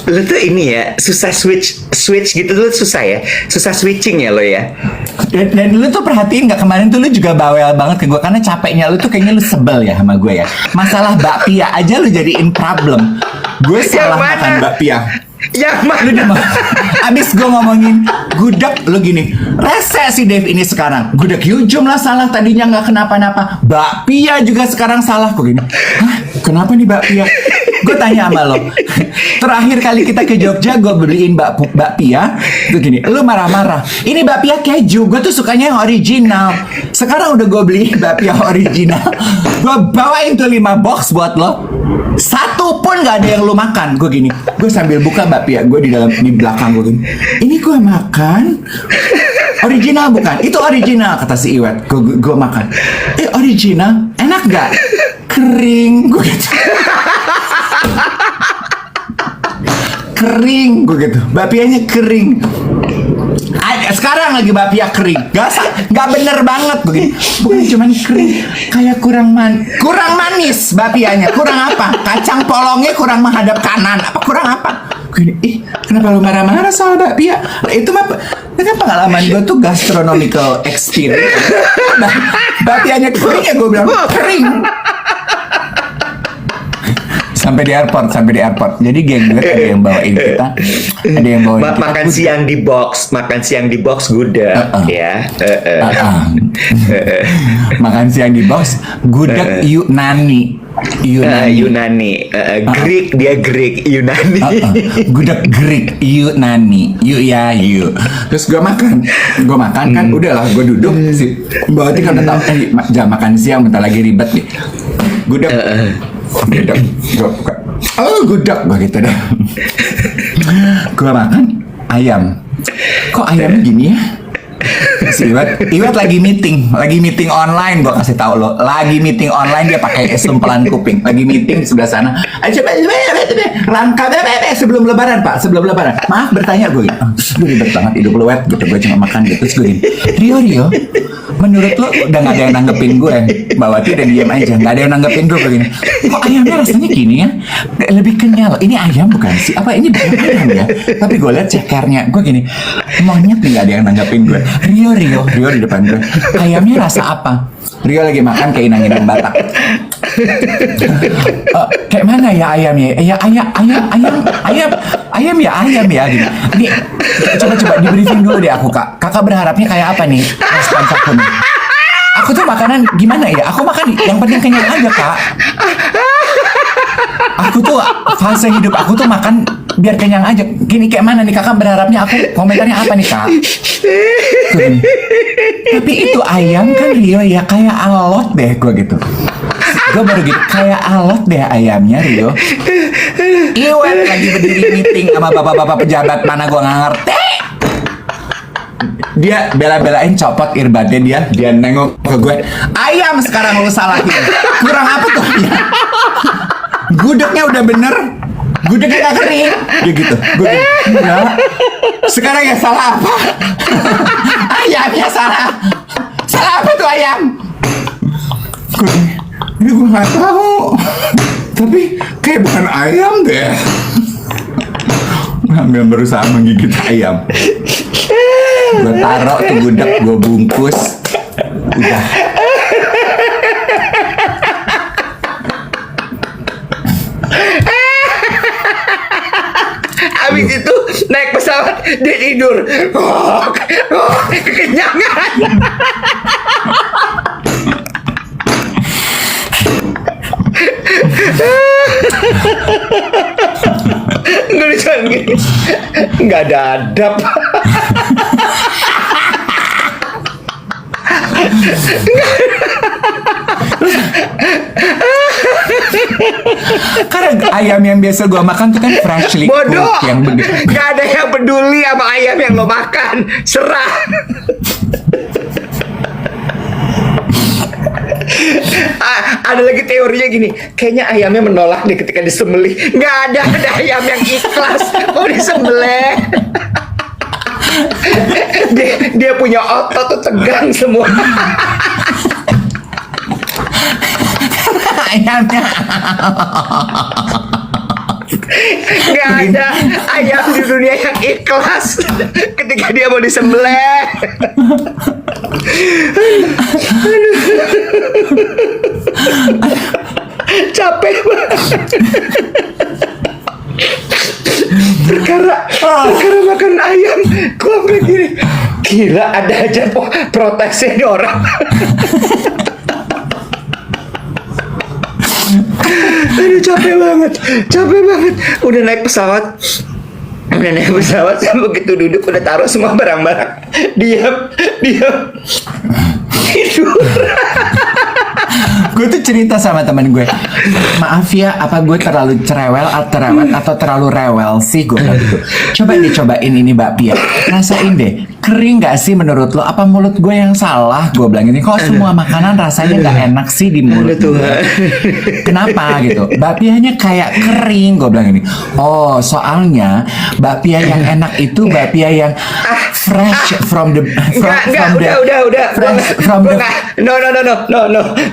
Lu tuh ini ya, susah switch gitu tuh, susah switching ya lo ya. Dan lu tuh perhatiin gak, kemarin tuh lu juga bawel banget ke gue karena capeknya lu tuh, kayaknya lu sebel ya sama gue ya. Masalah bakpia aja lu jadiin problem. Gue salah makan bakpia. Yang mana? Abis gue ngomongin gudeg, lu gini, rese si Dev ini sekarang. Gudeg Yujum lah salah, tadinya gak kenapa-napa. Bakpia juga sekarang salah. Gue gini, hah? Kenapa nih bakpia? Gue tanya sama lo, terakhir kali kita ke Jogja gue beliin bakpia, gue gini, lu marah-marah, ini bakpia keju, gue tuh sukanya yang original. Sekarang udah gue beli bakpia original, gue bawain tuh 5 box buat lo, satu pun gak ada yang lu makan. Gue gini, gue sambil buka bakpia gue di belakang gue gini, ini gue makan original bukan? Itu original kata si Iwet. Gue makan, original, enak gak? Kering, gue gitu. Kering, gue gitu. Bakpianya kering. Sekarang lagi bakpia kering. Gak bener banget begini. Bukan cuman kering, kayak kurang manis bakpianya. Kurang apa? Kacang polongnya kurang menghadap kanan. Kurang apa? Gini, kenapa lu marah-marah soal bakpia? Itu mah kan pengalaman gue tuh gastronomical experience. Nah, bakpianya kering ya gue bilang kering. Sampai di airport. Jadi geng gue ada yang bawain kita, ada yang bawain kita makan siang di box gudeg ya. Makan siang di box gudeg Yunani. Yunani. Greek, dia Greek, Yunani. Gudeg Greek, Yunani, terus gue makan kan, udahlah gue duduk sih, berarti kan udah tahu jam makan siang bentar lagi ribet nih, gudeg, gue buka, gudeg, gue gitu deh, gue makan ayam, kok ayamnya gini ya? Si Iwat lagi meeting online, gua kasih tahu lo, lagi meeting online, dia pakai sempelan kuping, lagi meeting di sebelah sana. Ayo rangka sebelum lebaran Pak, maaf bertanya gue, gue ribet banget hidup lo wet gitu, gue cuma makan gitu. Terus gue gini, Rio, menurut lo udah nggak ada yang nanggepin gue, Mbak Wati udah diam aja, nggak ada yang nanggepin gue begini. Kok ayamnya rasanya gini ya? Lebih kenyal. Ini ayam bukan sih? Apa ini bukan ayam ya? Tapi gue lihat cekernya, gue gini, monyet nih, nggak ada yang nanggepin gue. Rio di depan gue, ayamnya rasa apa? Rio lagi makan kayak inang-inang Batak. Kayak mana ya ayamnya? Ya ayam ya gitu. Ini coba di briefing dulu deh aku, Kak. Kakak berharapnya kayak apa nih respons aku nih? Aku tuh makanan gimana ya? Aku makan yang penting kenyang aja, Kak. Aku tuh fase hidup aku tuh makan biar kenyang aja. Gini kayak mana nih, Kakak berharapnya aku komentarnya apa nih, Kak? Tapi itu ayam kan Rio ya, kayak alot deh gue gitu. Gue baru gitu, kayak alot deh ayamnya Rio. Iwan lagi berdiri meeting sama bapak-bapak pejabat mana gue nggak ngerti. Dia bela-belain copot earbudnya, dia nengok ke gue. Ayam sekarang lu salahin. Kurang apa tuh ya? Gudegnya udah bener, gudegnya gak kering. Dia gitu, gue enggak. Sekarang yang salah apa? Ayamnya salah. Salah apa tuh ayam? Ini gue gak tahu. Tapi kayak bukan ayam deh. Ambil berusaha menggigit ayam. Gue taruh tuh gudeg, gue bungkus. Udah. Habis itu naik pesawat, dia tidur. Kekenyangan. Nggak bisa gini. Nggak ada adab. Karena ayam yang biasa gue makan tuh kan freshly Bodoh. cooked yang begitu. Nggak ada yang peduli sama ayam yang lo makan. Serah. Ada lagi teorinya gini, kayaknya ayamnya menolak deh ketika disembelih. Nggak ada ayam yang ikhlas mau disembelih. dia punya otot tuh tegang semua. Ayamnya nggak ada ayam di dunia yang ikhlas ketika dia mau disembelih. Capek banget. Perkara makan ayam gue sampai gini, gila, ada aja protesnya nih orang. Aduh, capek banget. Udah naik pesawat, begitu duduk udah taruh semua barang-barang, diam tidur. gue tuh cerita sama temen gue, maaf ya, apa gue terlalu cerewel atau terlalu rewel sih, gue bilang gitu. Coba dicobain ini bakpia, rasain deh, kering gak sih menurut lo? Apa mulut gue yang salah? Gue bilang ini, kok semua makanan rasanya gak enak sih di mulut gue? Kenapa gitu? Bakpianya kayak kering, gue bilang ini. Oh, soalnya bakpia yang enak itu bakpia yang fresh from the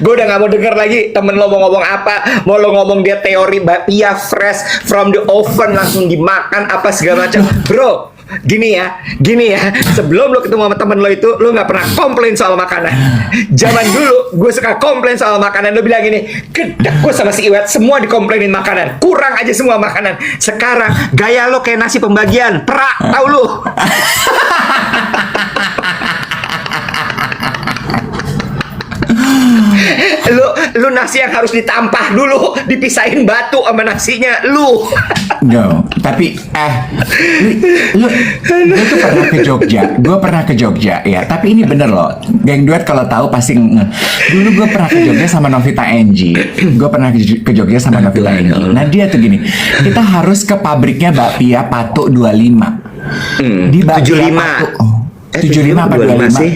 gue udah nggak mau denger lagi temen lo mau ngomong apa. Mau lo ngomong dia teori bakpia fresh from the oven langsung dimakan apa segala macam, bro. Gini ya, sebelum lo ketemu sama temen lo itu, lo nggak pernah komplain soal makanan. Zaman dulu gue suka komplain soal makanan. Lo bilang gini, gedek gue sama si Iwet, semua dikomplainin makanan, kurang aja semua makanan. Sekarang gaya lo kayak nasi pembagian, perak, tau lo. Lu nasi yang harus ditampah dulu, dipisahin batu sama nasinya, lu. No, tapi gue tuh pernah ke Jogja. Gue pernah ke Jogja ya. Tapi ini bener loh, geng duet kalau tahu pasti dulu gue pernah ke Jogja sama Novita Enji. Gue pernah ke Jogja sama Novita Enji. Nah dia tuh gini, kita harus ke pabriknya Bakpia Patuk 25. Di Bakpia 75. Patuk. 75 apa 25 sih?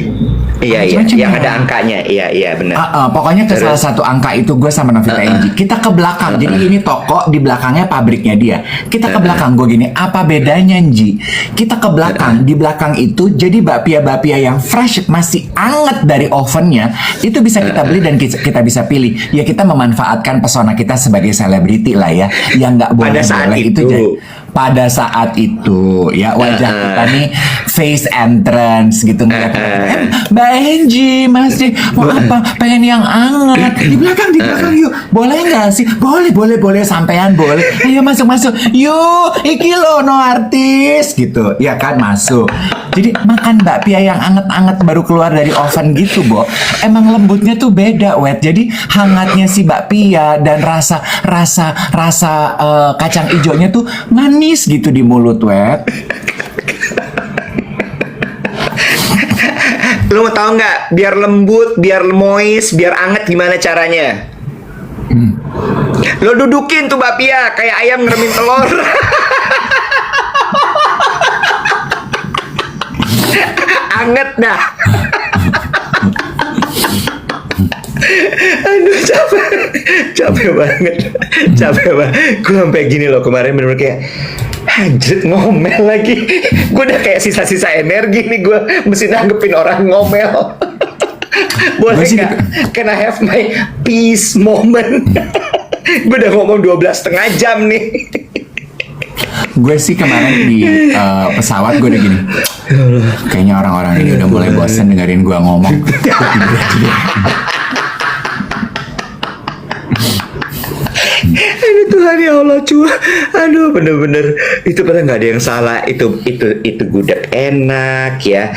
Iya, macam-macam yang ya. ada angkanya. Iya, benar. Pokoknya ke salah satu angka itu gue sama Novita Enji. Kita ke belakang. Jadi ini toko, di belakangnya pabriknya dia. Kita ke belakang. Gue gini, apa bedanya Nji? Kita ke belakang. Di belakang itu jadi bakpia-bakpia yang fresh, masih anget dari ovennya. Itu bisa kita beli dan kita bisa pilih. Ya kita memanfaatkan pesona kita sebagai selebriti lah ya. Yang nggak Pada saat boleh itu. jadi pada saat itu ya wajah kita nih face entrance gitu ngeliat Mbak Enji, Mas J, mau apa? Pengen yang anget di belakang yuk, boleh nggak sih? Boleh sampean boleh. Ayo masuk yuk, iki lo no artis gitu ya kan, masuk. Jadi makan bakpia yang anget-anget baru keluar dari oven gitu, Bo. Emang lembutnya tuh beda, Wet. Jadi hangatnya si bakpia dan rasa kacang ijonya tuh manis gitu di mulut, Wet. Lu mau tahu nggak? Biar lembut, biar moist, biar anget gimana caranya? Lo dudukin tuh bakpia kayak ayam ngeremin telur. Anget dah. Aduh, capek banget. Gue sampai gini loh kemarin bener-bener kayak anjir, ngomel lagi. Gue udah kayak sisa-sisa energi nih, gue mesti nanggepin orang ngomel. Boleh nggak? Can I have my peace moment? Gue udah ngomong 12,5 jam nih. Gue sih kemarin di pesawat gue udah gini, kayaknya orang-orang ini udah mulai bosan dengerin gue ngomong. Aduh Tuhan ya Allah, cuy. Aduh, bener-bener itu pada nggak ada yang salah. Itu gudeg enak ya.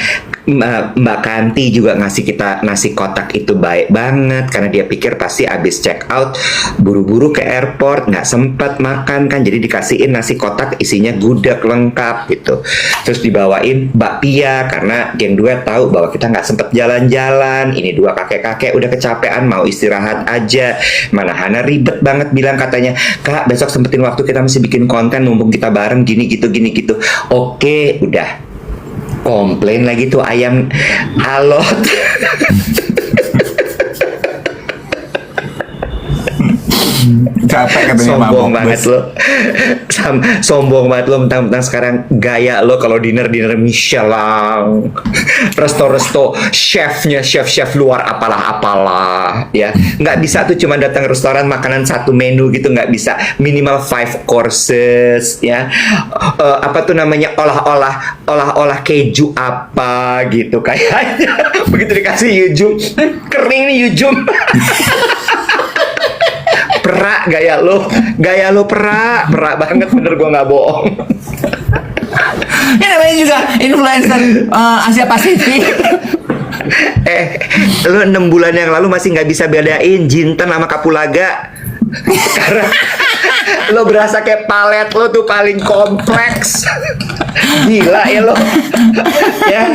Mbak Kanti juga ngasih kita nasi kotak itu baik banget karena dia pikir pasti abis check out buru-buru ke airport nggak sempet makan kan, jadi dikasihin nasi kotak isinya gudeg lengkap gitu. Terus dibawain bakpia karena geng duet tahu bahwa kita nggak sempet jalan-jalan. Ini dua kakek-kakek udah kecapean mau istirahat aja. Mana Hana ribet banget bilang katanya, Kak besok sempetin waktu kita mesti bikin konten mumpung kita bareng gini gitu. Oke, udah. Komplain lagi tuh ayam alot. Capek katanya Sombong mabok, banget bos. lo. Sombong banget lo, mentang-mentang sekarang gaya lo kalau dinner Michelin, resto chefnya chef luar apalah ya. Nggak bisa tuh cuma datang restoran makanan satu menu gitu, nggak bisa, minimal 5 courses ya. Apa tuh namanya, olah keju apa gitu kayaknya. Begitu dikasih yujum, kering nih yujum. Perak gaya lo perak banget, bener, gue nggak bohong. Ini namanya juga influencer Asia Pasifik. Lo 6 bulan yang lalu masih nggak bisa bedain Jinten sama Kapulaga. Sekarang lo berasa kayak palet lo tuh paling kompleks. Gila ya lo. Ya,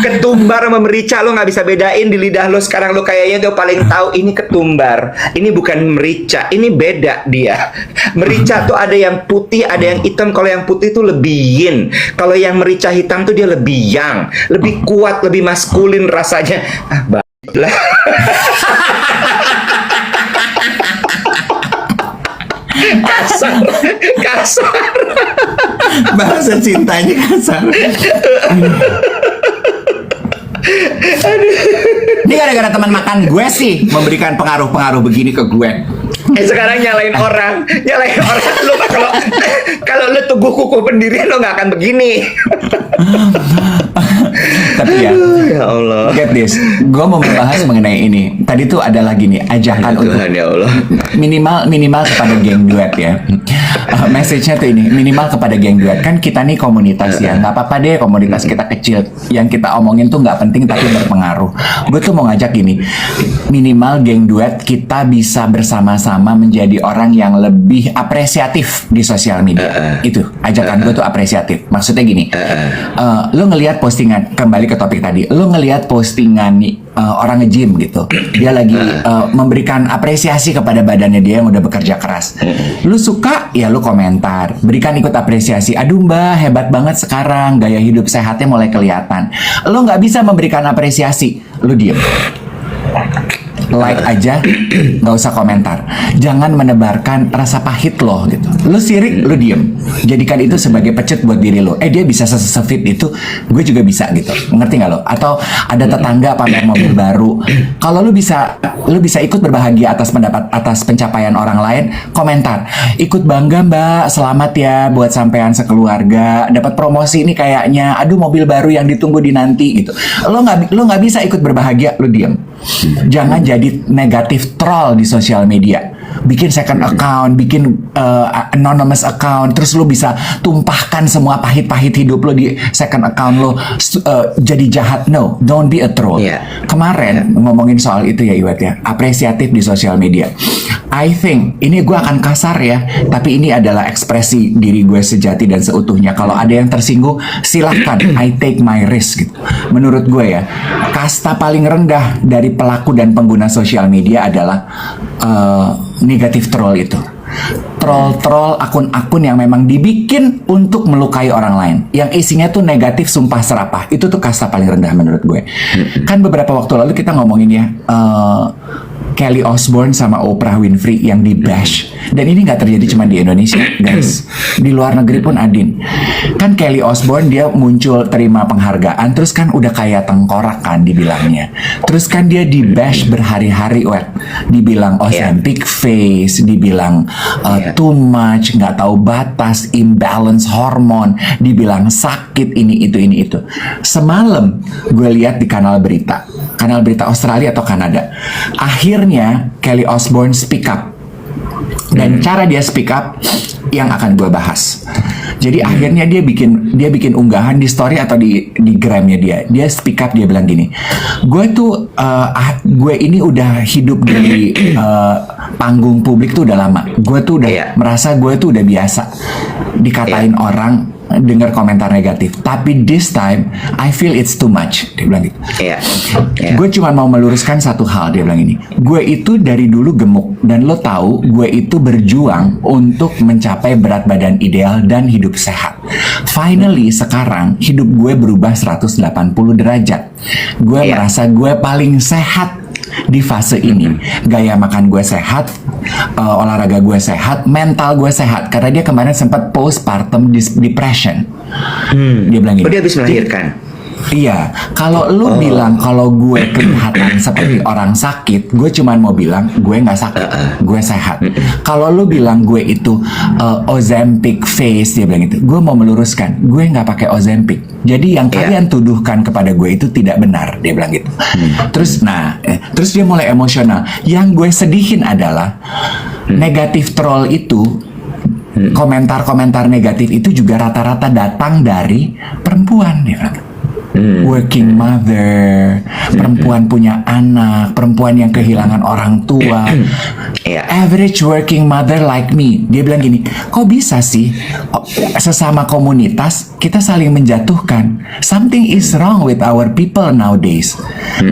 ketumbar sama merica lo nggak bisa bedain di lidah lo. Sekarang lo kayaknya tuh paling tahu ini ketumbar, ini bukan merica, ini beda dia. Merica tuh ada yang putih, ada yang hitam. Kalau yang putih tuh lebih yin, kalau yang merica hitam tuh dia lebih yang, lebih kuat, lebih maskulin rasanya. Baiklah. kasar. Bahasa cintanya kasar. Ini gara-gara teman makan gue sih memberikan pengaruh-pengaruh begini ke gue. Sekarang nyalain orang lo. Kalau lo teguh kukuh pendirian lo nggak akan begini. Tapi ya, Ya Allah. look at this. Gue mau membahas mengenai ini. Tadi tuh ada lagi nih ajakan untuk Tuhan ya Allah. minimal kepada geng duet ya. Message-nya tuh ini, minimal kepada geng duet. Kan kita nih komunitas ya, nggak apa-apa deh komunitas kita kecil. Yang kita omongin tuh nggak penting tapi berpengaruh. Gue tuh mau ngajak gini, minimal geng duet kita bisa bersama-sama menjadi orang yang lebih apresiatif di sosial media. Itu ajakan gue tuh apresiatif. Maksudnya gini, lo ngelihat postingan, kembali ke topik tadi, lo ngelihat postingan nih orang nge-gym gitu, dia lagi memberikan apresiasi kepada badannya dia yang udah bekerja keras. Lu suka, ya lu komentar, berikan ikut apresiasi. Aduh mbak, hebat banget sekarang, gaya hidup sehatnya mulai kelihatan. Lu nggak bisa memberikan apresiasi, lu diem. Like aja, nggak usah komentar. Jangan menebarkan rasa pahit lo gitu. Lo sirik, lo diem. Jadikan itu sebagai pecut buat diri lo. Dia bisa sefit itu, gue juga bisa gitu. Ngerti nggak lo? Atau ada tetangga pamer mobil baru. Kalau lo bisa ikut berbahagia atas pencapaian orang lain. Komentar, ikut bangga mbak, selamat ya buat sampean sekeluarga. Dapat promosi ini kayaknya. Aduh mobil baru yang ditunggu dinanti gitu. Lo nggak bisa ikut berbahagia, lo diem. Jangan jadi negatif troll di sosial media. Bikin second account, bikin anonymous account, terus lo bisa tumpahkan semua pahit-pahit hidup lo di second account lo, jadi jahat. No, don't be a troll. Kemarin ngomongin soal itu ya Iwet ya, apresiatif di sosial media. I think, ini gue akan kasar ya, tapi ini adalah ekspresi diri gue sejati dan seutuhnya. Kalau ada yang tersinggung, silahkan, I take my risk gitu. Menurut gue ya, kasta paling rendah dari pelaku dan pengguna sosial media adalah negatif troll itu. Troll-troll akun-akun yang memang dibikin untuk melukai orang lain, yang isinya tuh negatif sumpah serapah. Itu tuh kasta paling rendah menurut gue. Kan beberapa waktu lalu kita ngomongin ya Kelly Osbourne sama Oprah Winfrey yang di bash. Dan ini nggak terjadi cuma di Indonesia, guys. Di luar negeri pun adin. Kan Kelly Osbourne dia muncul terima penghargaan, terus kan udah kayak tengkorak kan dibilangnya. Terus kan dia di bash berhari-hari, dibilang Ozempic face, dibilang too much, nggak tahu batas, imbalance hormon, dibilang sakit ini itu. Semalam gue lihat di kanal berita Australia atau Kanada, akhirnya Kelly Osbourne speak up. Dan cara dia speak up yang akan gue bahas. Jadi akhirnya dia bikin unggahan di story atau di gramnya dia. Dia speak up, dia bilang gini, gue ini udah hidup di panggung publik tuh udah lama. Gue tuh udah merasa gue tuh udah biasa dikatain orang, dengar komentar negatif. Tapi this time I feel it's too much, dia bilang gitu. Gue cuma mau meluruskan satu hal, dia bilang ini. Gue itu dari dulu gemuk, dan lo tahu gue itu berjuang untuk mencapai berat badan ideal dan hidup sehat. Finally sekarang hidup gue berubah 180 derajat. Gue merasa gue paling sehat di fase ini. Gaya makan gue sehat, olahraga gue sehat, mental gue sehat. Karena dia kemarin sempat postpartum depression. Dia bilang gini, dia habis melahirkan. Iya, kalau lu bilang kalau gue kelihatan seperti orang sakit, gue cuman mau bilang gue nggak sakit, gue sehat. Kalau lu bilang gue itu Ozempic face, dia bilang itu, gue mau meluruskan, gue nggak pakai Ozempic. Jadi yang kalian tuduhkan kepada gue itu tidak benar, dia bilang gitu. Terus dia mulai emosional. Yang gue sedihin adalah negatif troll itu. Komentar-komentar negatif itu juga rata-rata datang dari perempuan, dia bilang. Working mother, perempuan punya anak, perempuan yang kehilangan orang tua, average working mother like me. Dia bilang gini, kok bisa sih sesama komunitas kita saling menjatuhkan? Something is wrong with our people nowadays.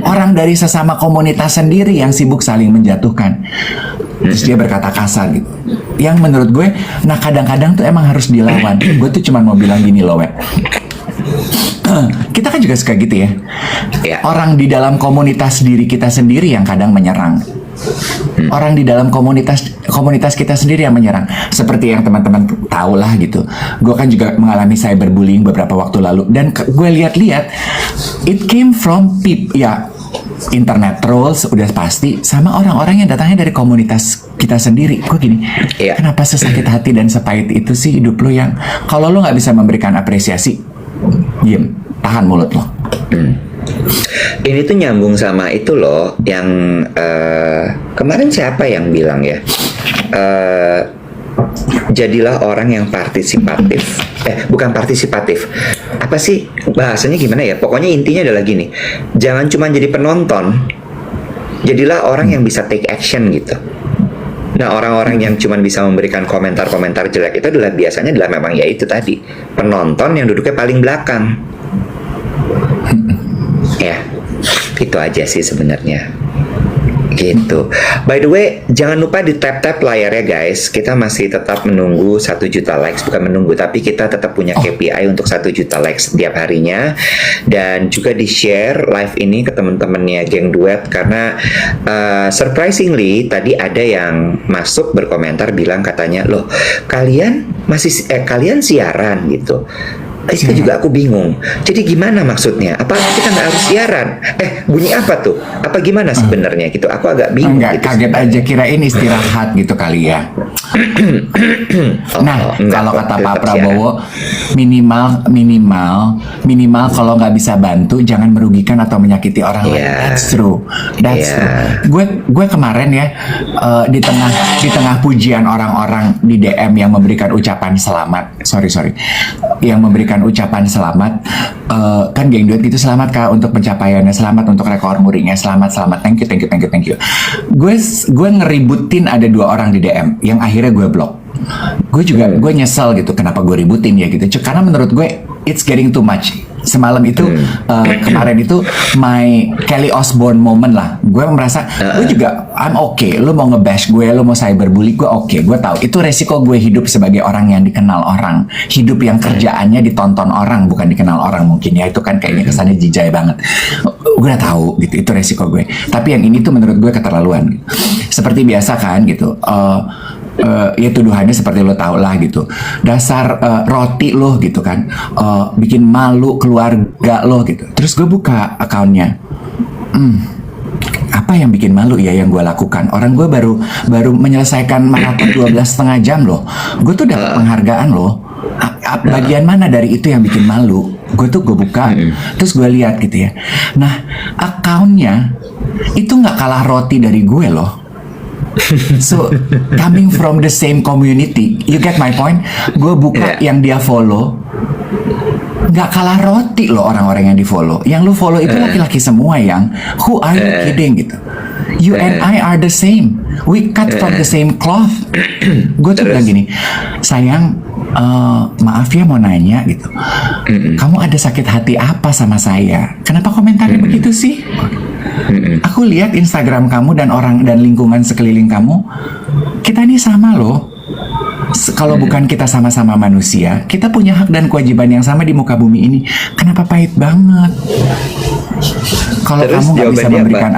Orang dari sesama komunitas sendiri yang sibuk saling menjatuhkan. Terus dia berkata kasar gitu. Yang menurut gue, nah kadang-kadang tuh emang harus dilawan. Gue tuh cuma mau bilang gini loh, kita kan juga suka gitu ya. Orang di dalam komunitas diri kita sendiri yang kadang menyerang. Orang di dalam komunitas kita sendiri yang menyerang. Seperti yang teman-teman tahu lah gitu. Gue kan juga mengalami cyberbullying beberapa waktu lalu. Dan gue lihat-lihat, it came from internet trolls udah pasti, sama orang-orang yang datangnya dari komunitas kita sendiri. Gue gini, kenapa sesakit hati dan sepahit itu sih hidup lo, yang kalau lo nggak bisa memberikan apresiasi, diem, tahan mulut lo. Ini tuh nyambung sama itu loh, yang kemarin siapa yang bilang ya, jadilah orang yang partisipatif. Bukan partisipatif. Apa sih bahasanya gimana ya? Pokoknya intinya adalah gini. Jangan cuma jadi penonton. Jadilah orang yang bisa take action gitu. Nah, orang-orang yang cuma bisa memberikan komentar-komentar jelek itu adalah biasanya adalah memang ya itu tadi, penonton yang duduknya paling belakang. Ya, itu aja sih sebenarnya. Gitu. By the way, jangan lupa di tap-tap layarnya guys. Kita masih tetap menunggu 1 juta likes. Bukan menunggu, tapi kita tetap punya KPI untuk 1 juta likes setiap harinya. Dan juga di-share live ini ke teman-temannya Geng Duet. Karena surprisingly tadi ada yang masuk berkomentar bilang katanya, loh kalian kalian siaran gitu. Itu juga aku bingung. Jadi gimana maksudnya? Apa kita nggak harus siaran? Bunyi apa tuh? Apa gimana sebenarnya gitu? Aku agak bingung. Enggak, gitu kaget aja, kirain istirahat gitu kali ya. Nah, kalau kata Pak Prabowo, minimal kalau nggak bisa bantu, jangan merugikan atau menyakiti orang lain. That's true. Gue kemarin ya, di tengah pujian orang-orang di DM yang memberikan ucapan selamat, yang memberikan ucapan selamat, kan Geng Duet gitu, selamat Kak untuk pencapaiannya, selamat untuk rekor murinya, selamat, thank you. Gue ngeributin ada 2 orang di DM yang akhirnya gue blok. Gue nyesel gitu, kenapa gue ributin ya gitu, karena menurut gue it's getting too much. Semalam itu kemarin itu my Kelly Osbourne moment lah. Gue merasa gue juga I'm okay. Lu mau ngebash gue, lu mau cyberbully gue oke. Gue tahu itu resiko gue hidup sebagai orang yang dikenal orang, hidup yang kerjaannya ditonton orang bukan dikenal orang mungkin ya. Itu kan kayaknya kesannya jijai banget. Gue udah tahu gitu, itu resiko gue. Tapi yang ini tuh menurut gue keterlaluan. Seperti biasa kan gitu. Ya tuduhannya seperti lo tau lah gitu, dasar roti lo gitu kan, bikin malu keluarga lo gitu. Terus gue buka akunnya, apa yang bikin malu ya yang gue lakukan? Orang gue baru menyelesaikan maraton 12,5 jam loh. Gue tuh dapat penghargaan loh. Bagian mana dari itu yang bikin malu? Gue buka, terus gue lihat gitu ya. Nah, akunnya itu nggak kalah roti dari gue loh. So coming from the same community, you get my point? Gue buka yang dia follow, nggak kalah roti loh orang-orang yang di follow. Yang lu follow itu laki-laki semua yang who are you kidding gitu. You and I are the same. We cut from the same cloth. Gue tuh bilang gini, sayang, maaf ya mau nanya gitu. Kamu ada sakit hati apa sama saya? Kenapa komentarnya begitu sih? Aku lihat Instagram kamu dan orang dan lingkungan sekeliling kamu, kita ini sama loh. Kalau bukan kita sama-sama manusia, kita punya hak dan kewajiban yang sama di muka bumi ini. Kenapa pahit banget? Kalau kamu nggak bisa memberikan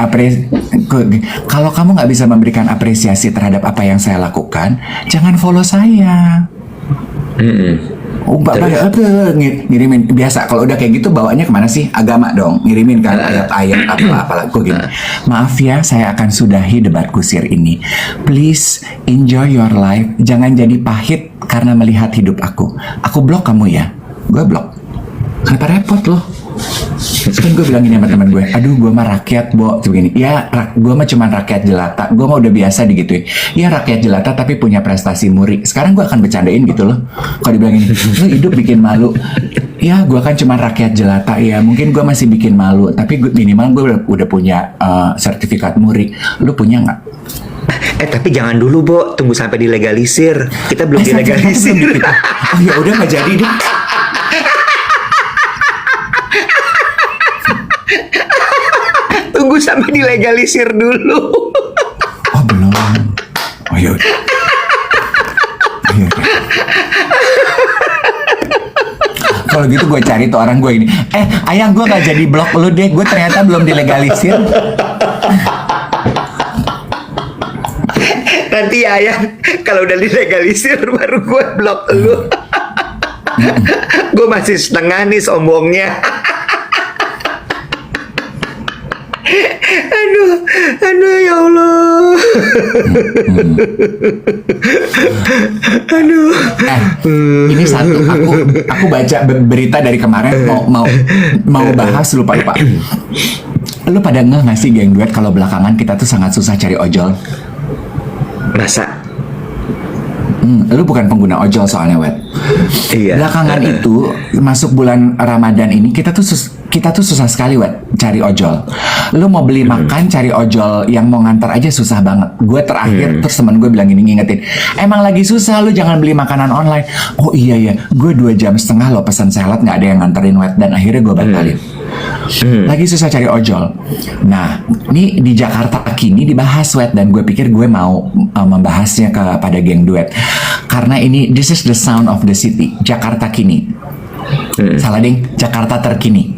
kalau kamu nggak bisa memberikan apresiasi terhadap apa yang saya lakukan, jangan follow saya. Ngirimin biasa. Kalau udah kayak gitu bawaannya kemana sih? Agama dong, ngirimin kan ayat-ayat apalah gue gini. Maaf ya, saya akan sudahi debat kusir ini. Please enjoy your life. Jangan jadi pahit karena melihat hidup aku. Aku blok kamu ya. Gue blok. Kenapa repot loh? Kan gue bilang gini sama teman gue, aduh gue mah rakyat Bo, begini. Ya gue mah cuman rakyat jelata, gue mah udah biasa digituin. Ya rakyat jelata tapi punya prestasi muri. Sekarang gue akan bercandain gitu loh. Kalau dibilang ini, lu hidup bikin malu. Ya gue kan cuman rakyat jelata, ya mungkin gue masih bikin malu, tapi minimal gue udah punya sertifikat muri. Lu punya nggak? Tapi jangan dulu Bo, tunggu sampai dilegalisir. Kita belum dilegalisir. Oh ya udah nggak jadi deh. Tunggu sampai dilegalisir dulu. Oh belum. Oh ya udah. Kalau gitu gue cari tuh orang gue ini. Ayang gue gak jadi blok lu deh. Gue ternyata belum dilegalisir. Nanti ya Ayang, kalau udah dilegalisir baru gue blok lu. Gue masih setengah nih sombongnya. Aduh ya Allah. Aduh. Ini satu, aku baca berita dari kemarin mau bahas lupa. Lu pada nggak sih geng duet kalau belakangan kita tuh sangat susah cari ojol? Masa? Lu bukan pengguna ojol soalnya, Wet. Iya. Belakangan itu masuk bulan Ramadan ini kita tuh susah sekali, Wet, cari ojol. Lu mau beli makan cari ojol yang mau ngantar aja susah banget. Gue terakhir terus temen gue bilang gini, ngingetin, emang lagi susah, lu jangan beli makanan online. Oh iya, gue 2,5 jam lo pesan salad nggak ada yang nganterin, Wet, dan akhirnya gue batalin. Lagi susah cari ojol. Nah, ini di Jakarta kini dibahas, Wet, dan gue pikir gue mau membahasnya kepada geng duet karena ini this is the sound of the city, Jakarta kini. Salah ding, Jakarta terkini.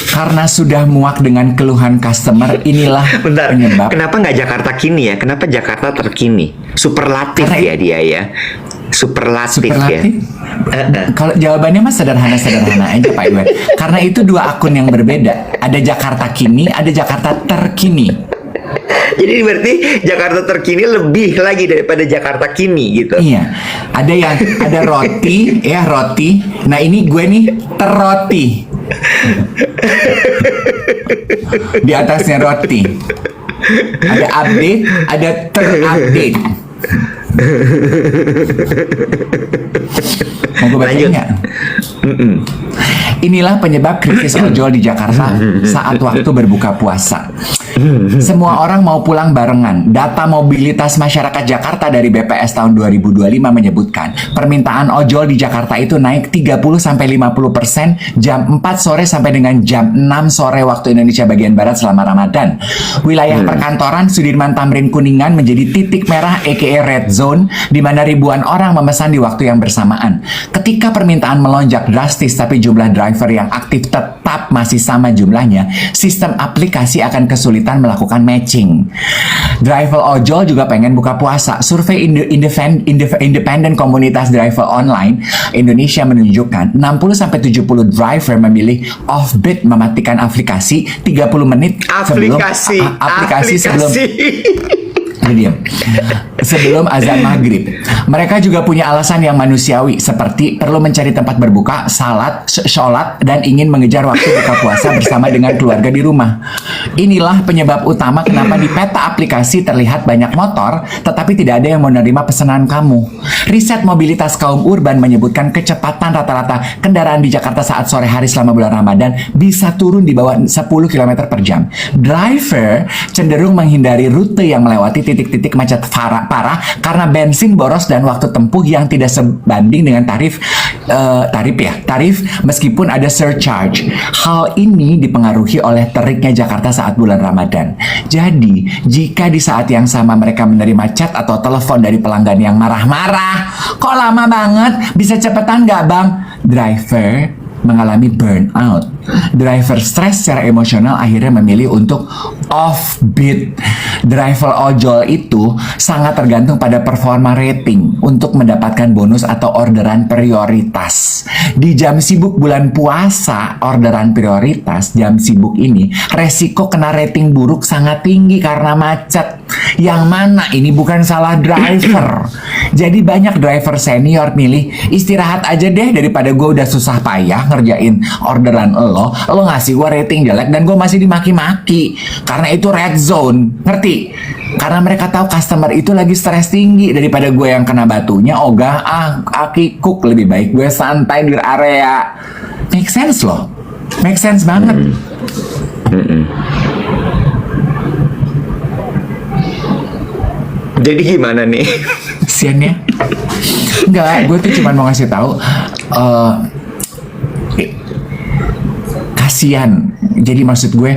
Karena sudah muak dengan keluhan customer, inilah Bentar, penyebab. kenapa nggak Jakarta kini ya? Kenapa Jakarta terkini? Superlatif Karena ya dia ya. Superlatif ya. Kalau jawabannya mah sederhana aja Pak Iwan. Karena itu 2 akun yang berbeda. Ada Jakarta kini, ada Jakarta terkini. Jadi berarti Jakarta terkini lebih lagi daripada Jakarta kini gitu. Iya. Ada roti, ya roti. Nah ini gue nih terroti. Di atasnya roti. Ada update, ada terupdate. Mau gue bacain nggak? Inilah penyebab krisis ojol di Jakarta saat waktu berbuka puasa. Semua orang mau pulang barengan. Data mobilitas masyarakat Jakarta dari BPS tahun 2025 menyebutkan permintaan ojol di Jakarta itu naik 30-50% jam 4 sore sampai dengan jam 6 sore waktu Indonesia bagian Barat selama Ramadan. Wilayah perkantoran Sudirman Tamrin Kuningan menjadi titik merah aka red zone di mana ribuan orang memesan di waktu yang bersamaan. Ketika permintaan melonjak drastis tapi jumlah driver yang aktif tetap masih sama jumlahnya, sistem aplikasi akan kesulitan melakukan matching. Driver ojol juga pengen buka puasa. Survei independen komunitas driver online Indonesia menunjukkan 60-70 driver memilih offbeat mematikan aplikasi 30 menit sebelum azan maghrib. Mereka juga punya alasan yang manusiawi seperti perlu mencari tempat berbuka, sholat, dan ingin mengejar waktu buka puasa bersama dengan keluarga di rumah. Inilah penyebab utama kenapa di peta aplikasi terlihat banyak motor, tetapi tidak ada yang menerima pesanan kamu. Riset mobilitas kaum urban menyebutkan kecepatan rata-rata kendaraan di Jakarta saat sore hari selama bulan Ramadan bisa turun di bawah 10 km per jam. Driver cenderung menghindari rute yang melewati titik-titik macet parah karena bensin boros dan waktu tempuh yang tidak sebanding dengan tarif meskipun ada surcharge. Hal ini dipengaruhi oleh teriknya Jakarta saat bulan Ramadan. Jadi, jika di saat yang sama mereka menerima chat atau telepon dari pelanggan yang marah-marah, kok lama banget? Bisa cepetan nggak, Bang? Driver mengalami burnout. Driver stres secara emosional akhirnya memilih untuk offbeat. Driver ojol itu sangat tergantung pada performa rating untuk mendapatkan bonus atau orderan prioritas. Di jam sibuk bulan puasa, orderan prioritas jam sibuk ini resiko kena rating buruk sangat tinggi karena macet. Yang mana ini bukan salah driver. Jadi banyak driver senior milih istirahat aja deh daripada gue udah susah payah ngerjain orderan lo ngasih gue rating jelek dan gue masih dimaki-maki karena itu red zone, ngerti? Karena mereka tahu customer itu lagi stres tinggi daripada gue yang kena batunya ogah kikuk, lebih baik gue santai di area. Make sense loh, make sense banget. Jadi gimana nih? Siannya? Enggak, gue tuh cuma mau ngasih tahu kasihan. Jadi maksud gue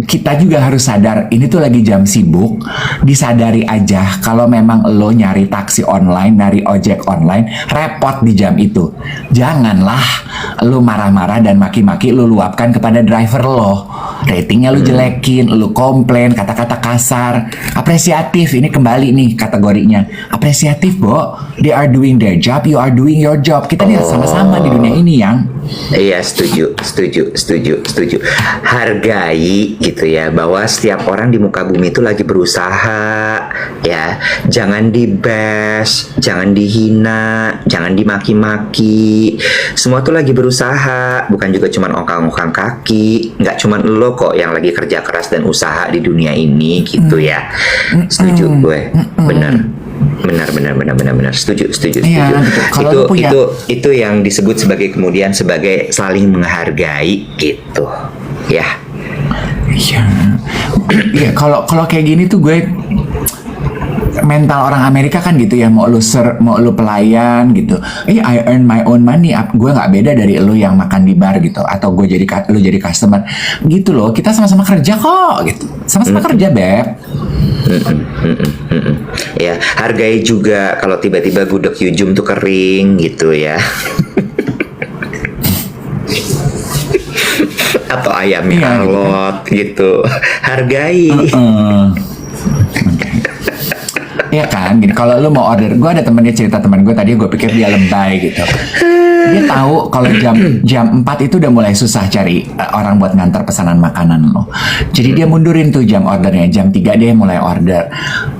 kita juga harus sadar ini tuh lagi jam sibuk. Disadari aja kalau memang lo nyari taksi online, nyari ojek online, repot di jam itu. Janganlah lo marah-marah dan maki-maki lo luapkan kepada driver lo. Ratingnya lo jelekin, lo komplain, kata-kata kasar. Apresiatif, ini kembali nih kategorinya. Apresiatif, Bo. They are doing their job, you are doing your job. Kita lihat sama-sama di dunia ini yang Iya, setuju. Hargai gitu ya, bahwa setiap orang di muka bumi itu lagi berusaha ya. Jangan di-bash, jangan dihina, jangan dimaki-maki. Semua tuh lagi berusaha, bukan juga cuman ongkang-ongkang kaki. Nggak cuman lo kok yang lagi kerja keras dan usaha di dunia ini gitu ya. Setuju gue, bener. Benar, setuju. Iya, gitu. Kalau lu punya- Itu yang disebut sebagai kemudian sebagai saling menghargai gitu, ya. Iya, iya. Kalau kayak gini tuh gue mental orang Amerika kan gitu ya, mau lu pelayan gitu. I earn my own money. Gue nggak beda dari lu yang makan di bar gitu, atau gue lu jadi customer gitu loh. Kita sama-sama kerja kok gitu. Sama-sama kerja, Beb. Ya, hargai juga kalau tiba-tiba gudeg Yujum tuh kering gitu ya. Atau ayamnya Iya, gitu kan. alot gitu. Hargai. Iya kan, gini, kalau lu mau order, gue ada cerita teman gue tadi, gue pikir dia lebay gitu. Dia tahu kalau jam 4 itu udah mulai susah cari orang buat ngantar pesanan makanan lo. Jadi dia mundurin tuh jam ordernya, jam 3 dia mulai order.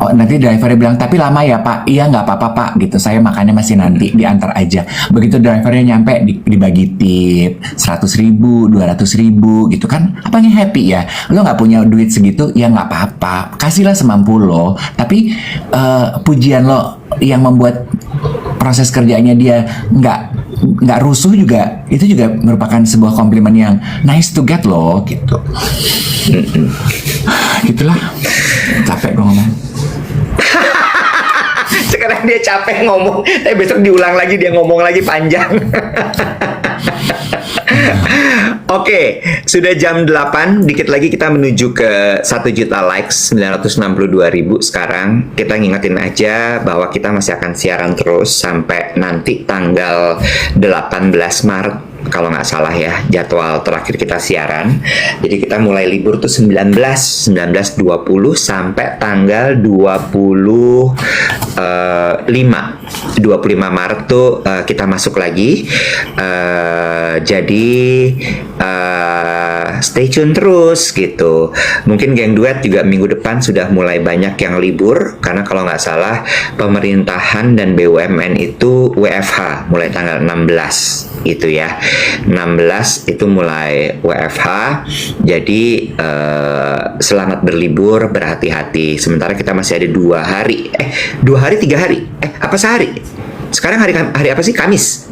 Oh, nanti drivernya bilang, tapi lama ya Pak? Iya nggak apa-apa Pak, gitu. Saya makannya masih nanti, diantar aja. Begitu drivernya nyampe, dibagi tip 100.000, 200.000 gitu kan. Apanya happy ya? Lo nggak punya duit segitu, ya nggak apa-apa. Kasihlah semampu lo. Tapi pujian lo yang membuat proses kerjanya dia nggak rusuh juga, itu juga merupakan sebuah komplimen yang nice to get loh gitu. Gitulah, capek gue ngomong. Sekarang dia capek ngomong, tapi besok diulang lagi, dia ngomong lagi panjang. Oke, sudah jam 8, dikit lagi kita menuju ke 1 juta likes, 962.000 sekarang. Kita ngingetin aja bahwa kita masih akan siaran terus sampai nanti tanggal 18 Maret. Kalau nggak salah ya, jadwal terakhir kita siaran. Jadi kita mulai libur tuh 19-20 sampai tanggal 25 Maret tuh kita masuk lagi. Jadi stay tune terus gitu. Mungkin Geng Duet juga minggu depan sudah mulai banyak yang libur, karena kalau nggak salah pemerintahan dan BUMN itu WFH mulai tanggal 16 gitu ya. 16 itu mulai WFH. Jadi selamat berlibur, berhati-hati. Sementara kita masih ada 2 hari, 3 hari, apa sehari? Sekarang hari apa sih? Kamis.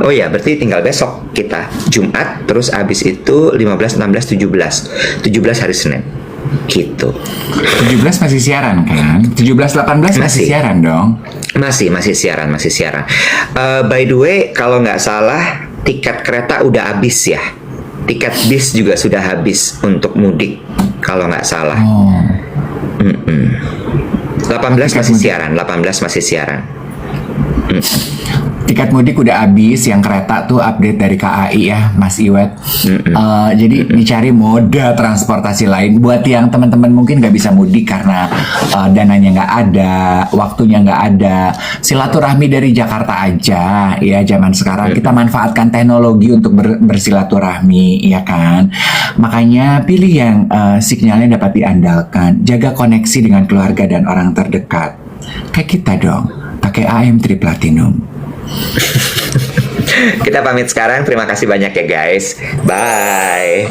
Oh ya, berarti tinggal besok kita Jumat, terus abis itu 15, 16, 17 hari Senin gitu. 17 masih siaran kan? 17, 18 masih siaran dong? Masih siaran. By the way, kalau nggak salah tiket kereta udah habis ya. Tiket bis juga sudah habis untuk mudik kalau nggak salah. 18 masih siaran. Tiket mudik udah habis, yang kereta tuh update dari KAI ya, Mas Iwet. Jadi dicari moda transportasi lain buat yang teman-teman mungkin nggak bisa mudik karena dananya nggak ada, waktunya nggak ada. Silaturahmi dari Jakarta aja ya, zaman sekarang kita manfaatkan teknologi untuk bersilaturahmi, ya kan. Makanya pilih yang sinyalnya dapat diandalkan, jaga koneksi dengan keluarga dan orang terdekat. Kayak kita dong, pakai AM3 Platinum. Kita pamit sekarang. Terima kasih banyak ya guys. Bye.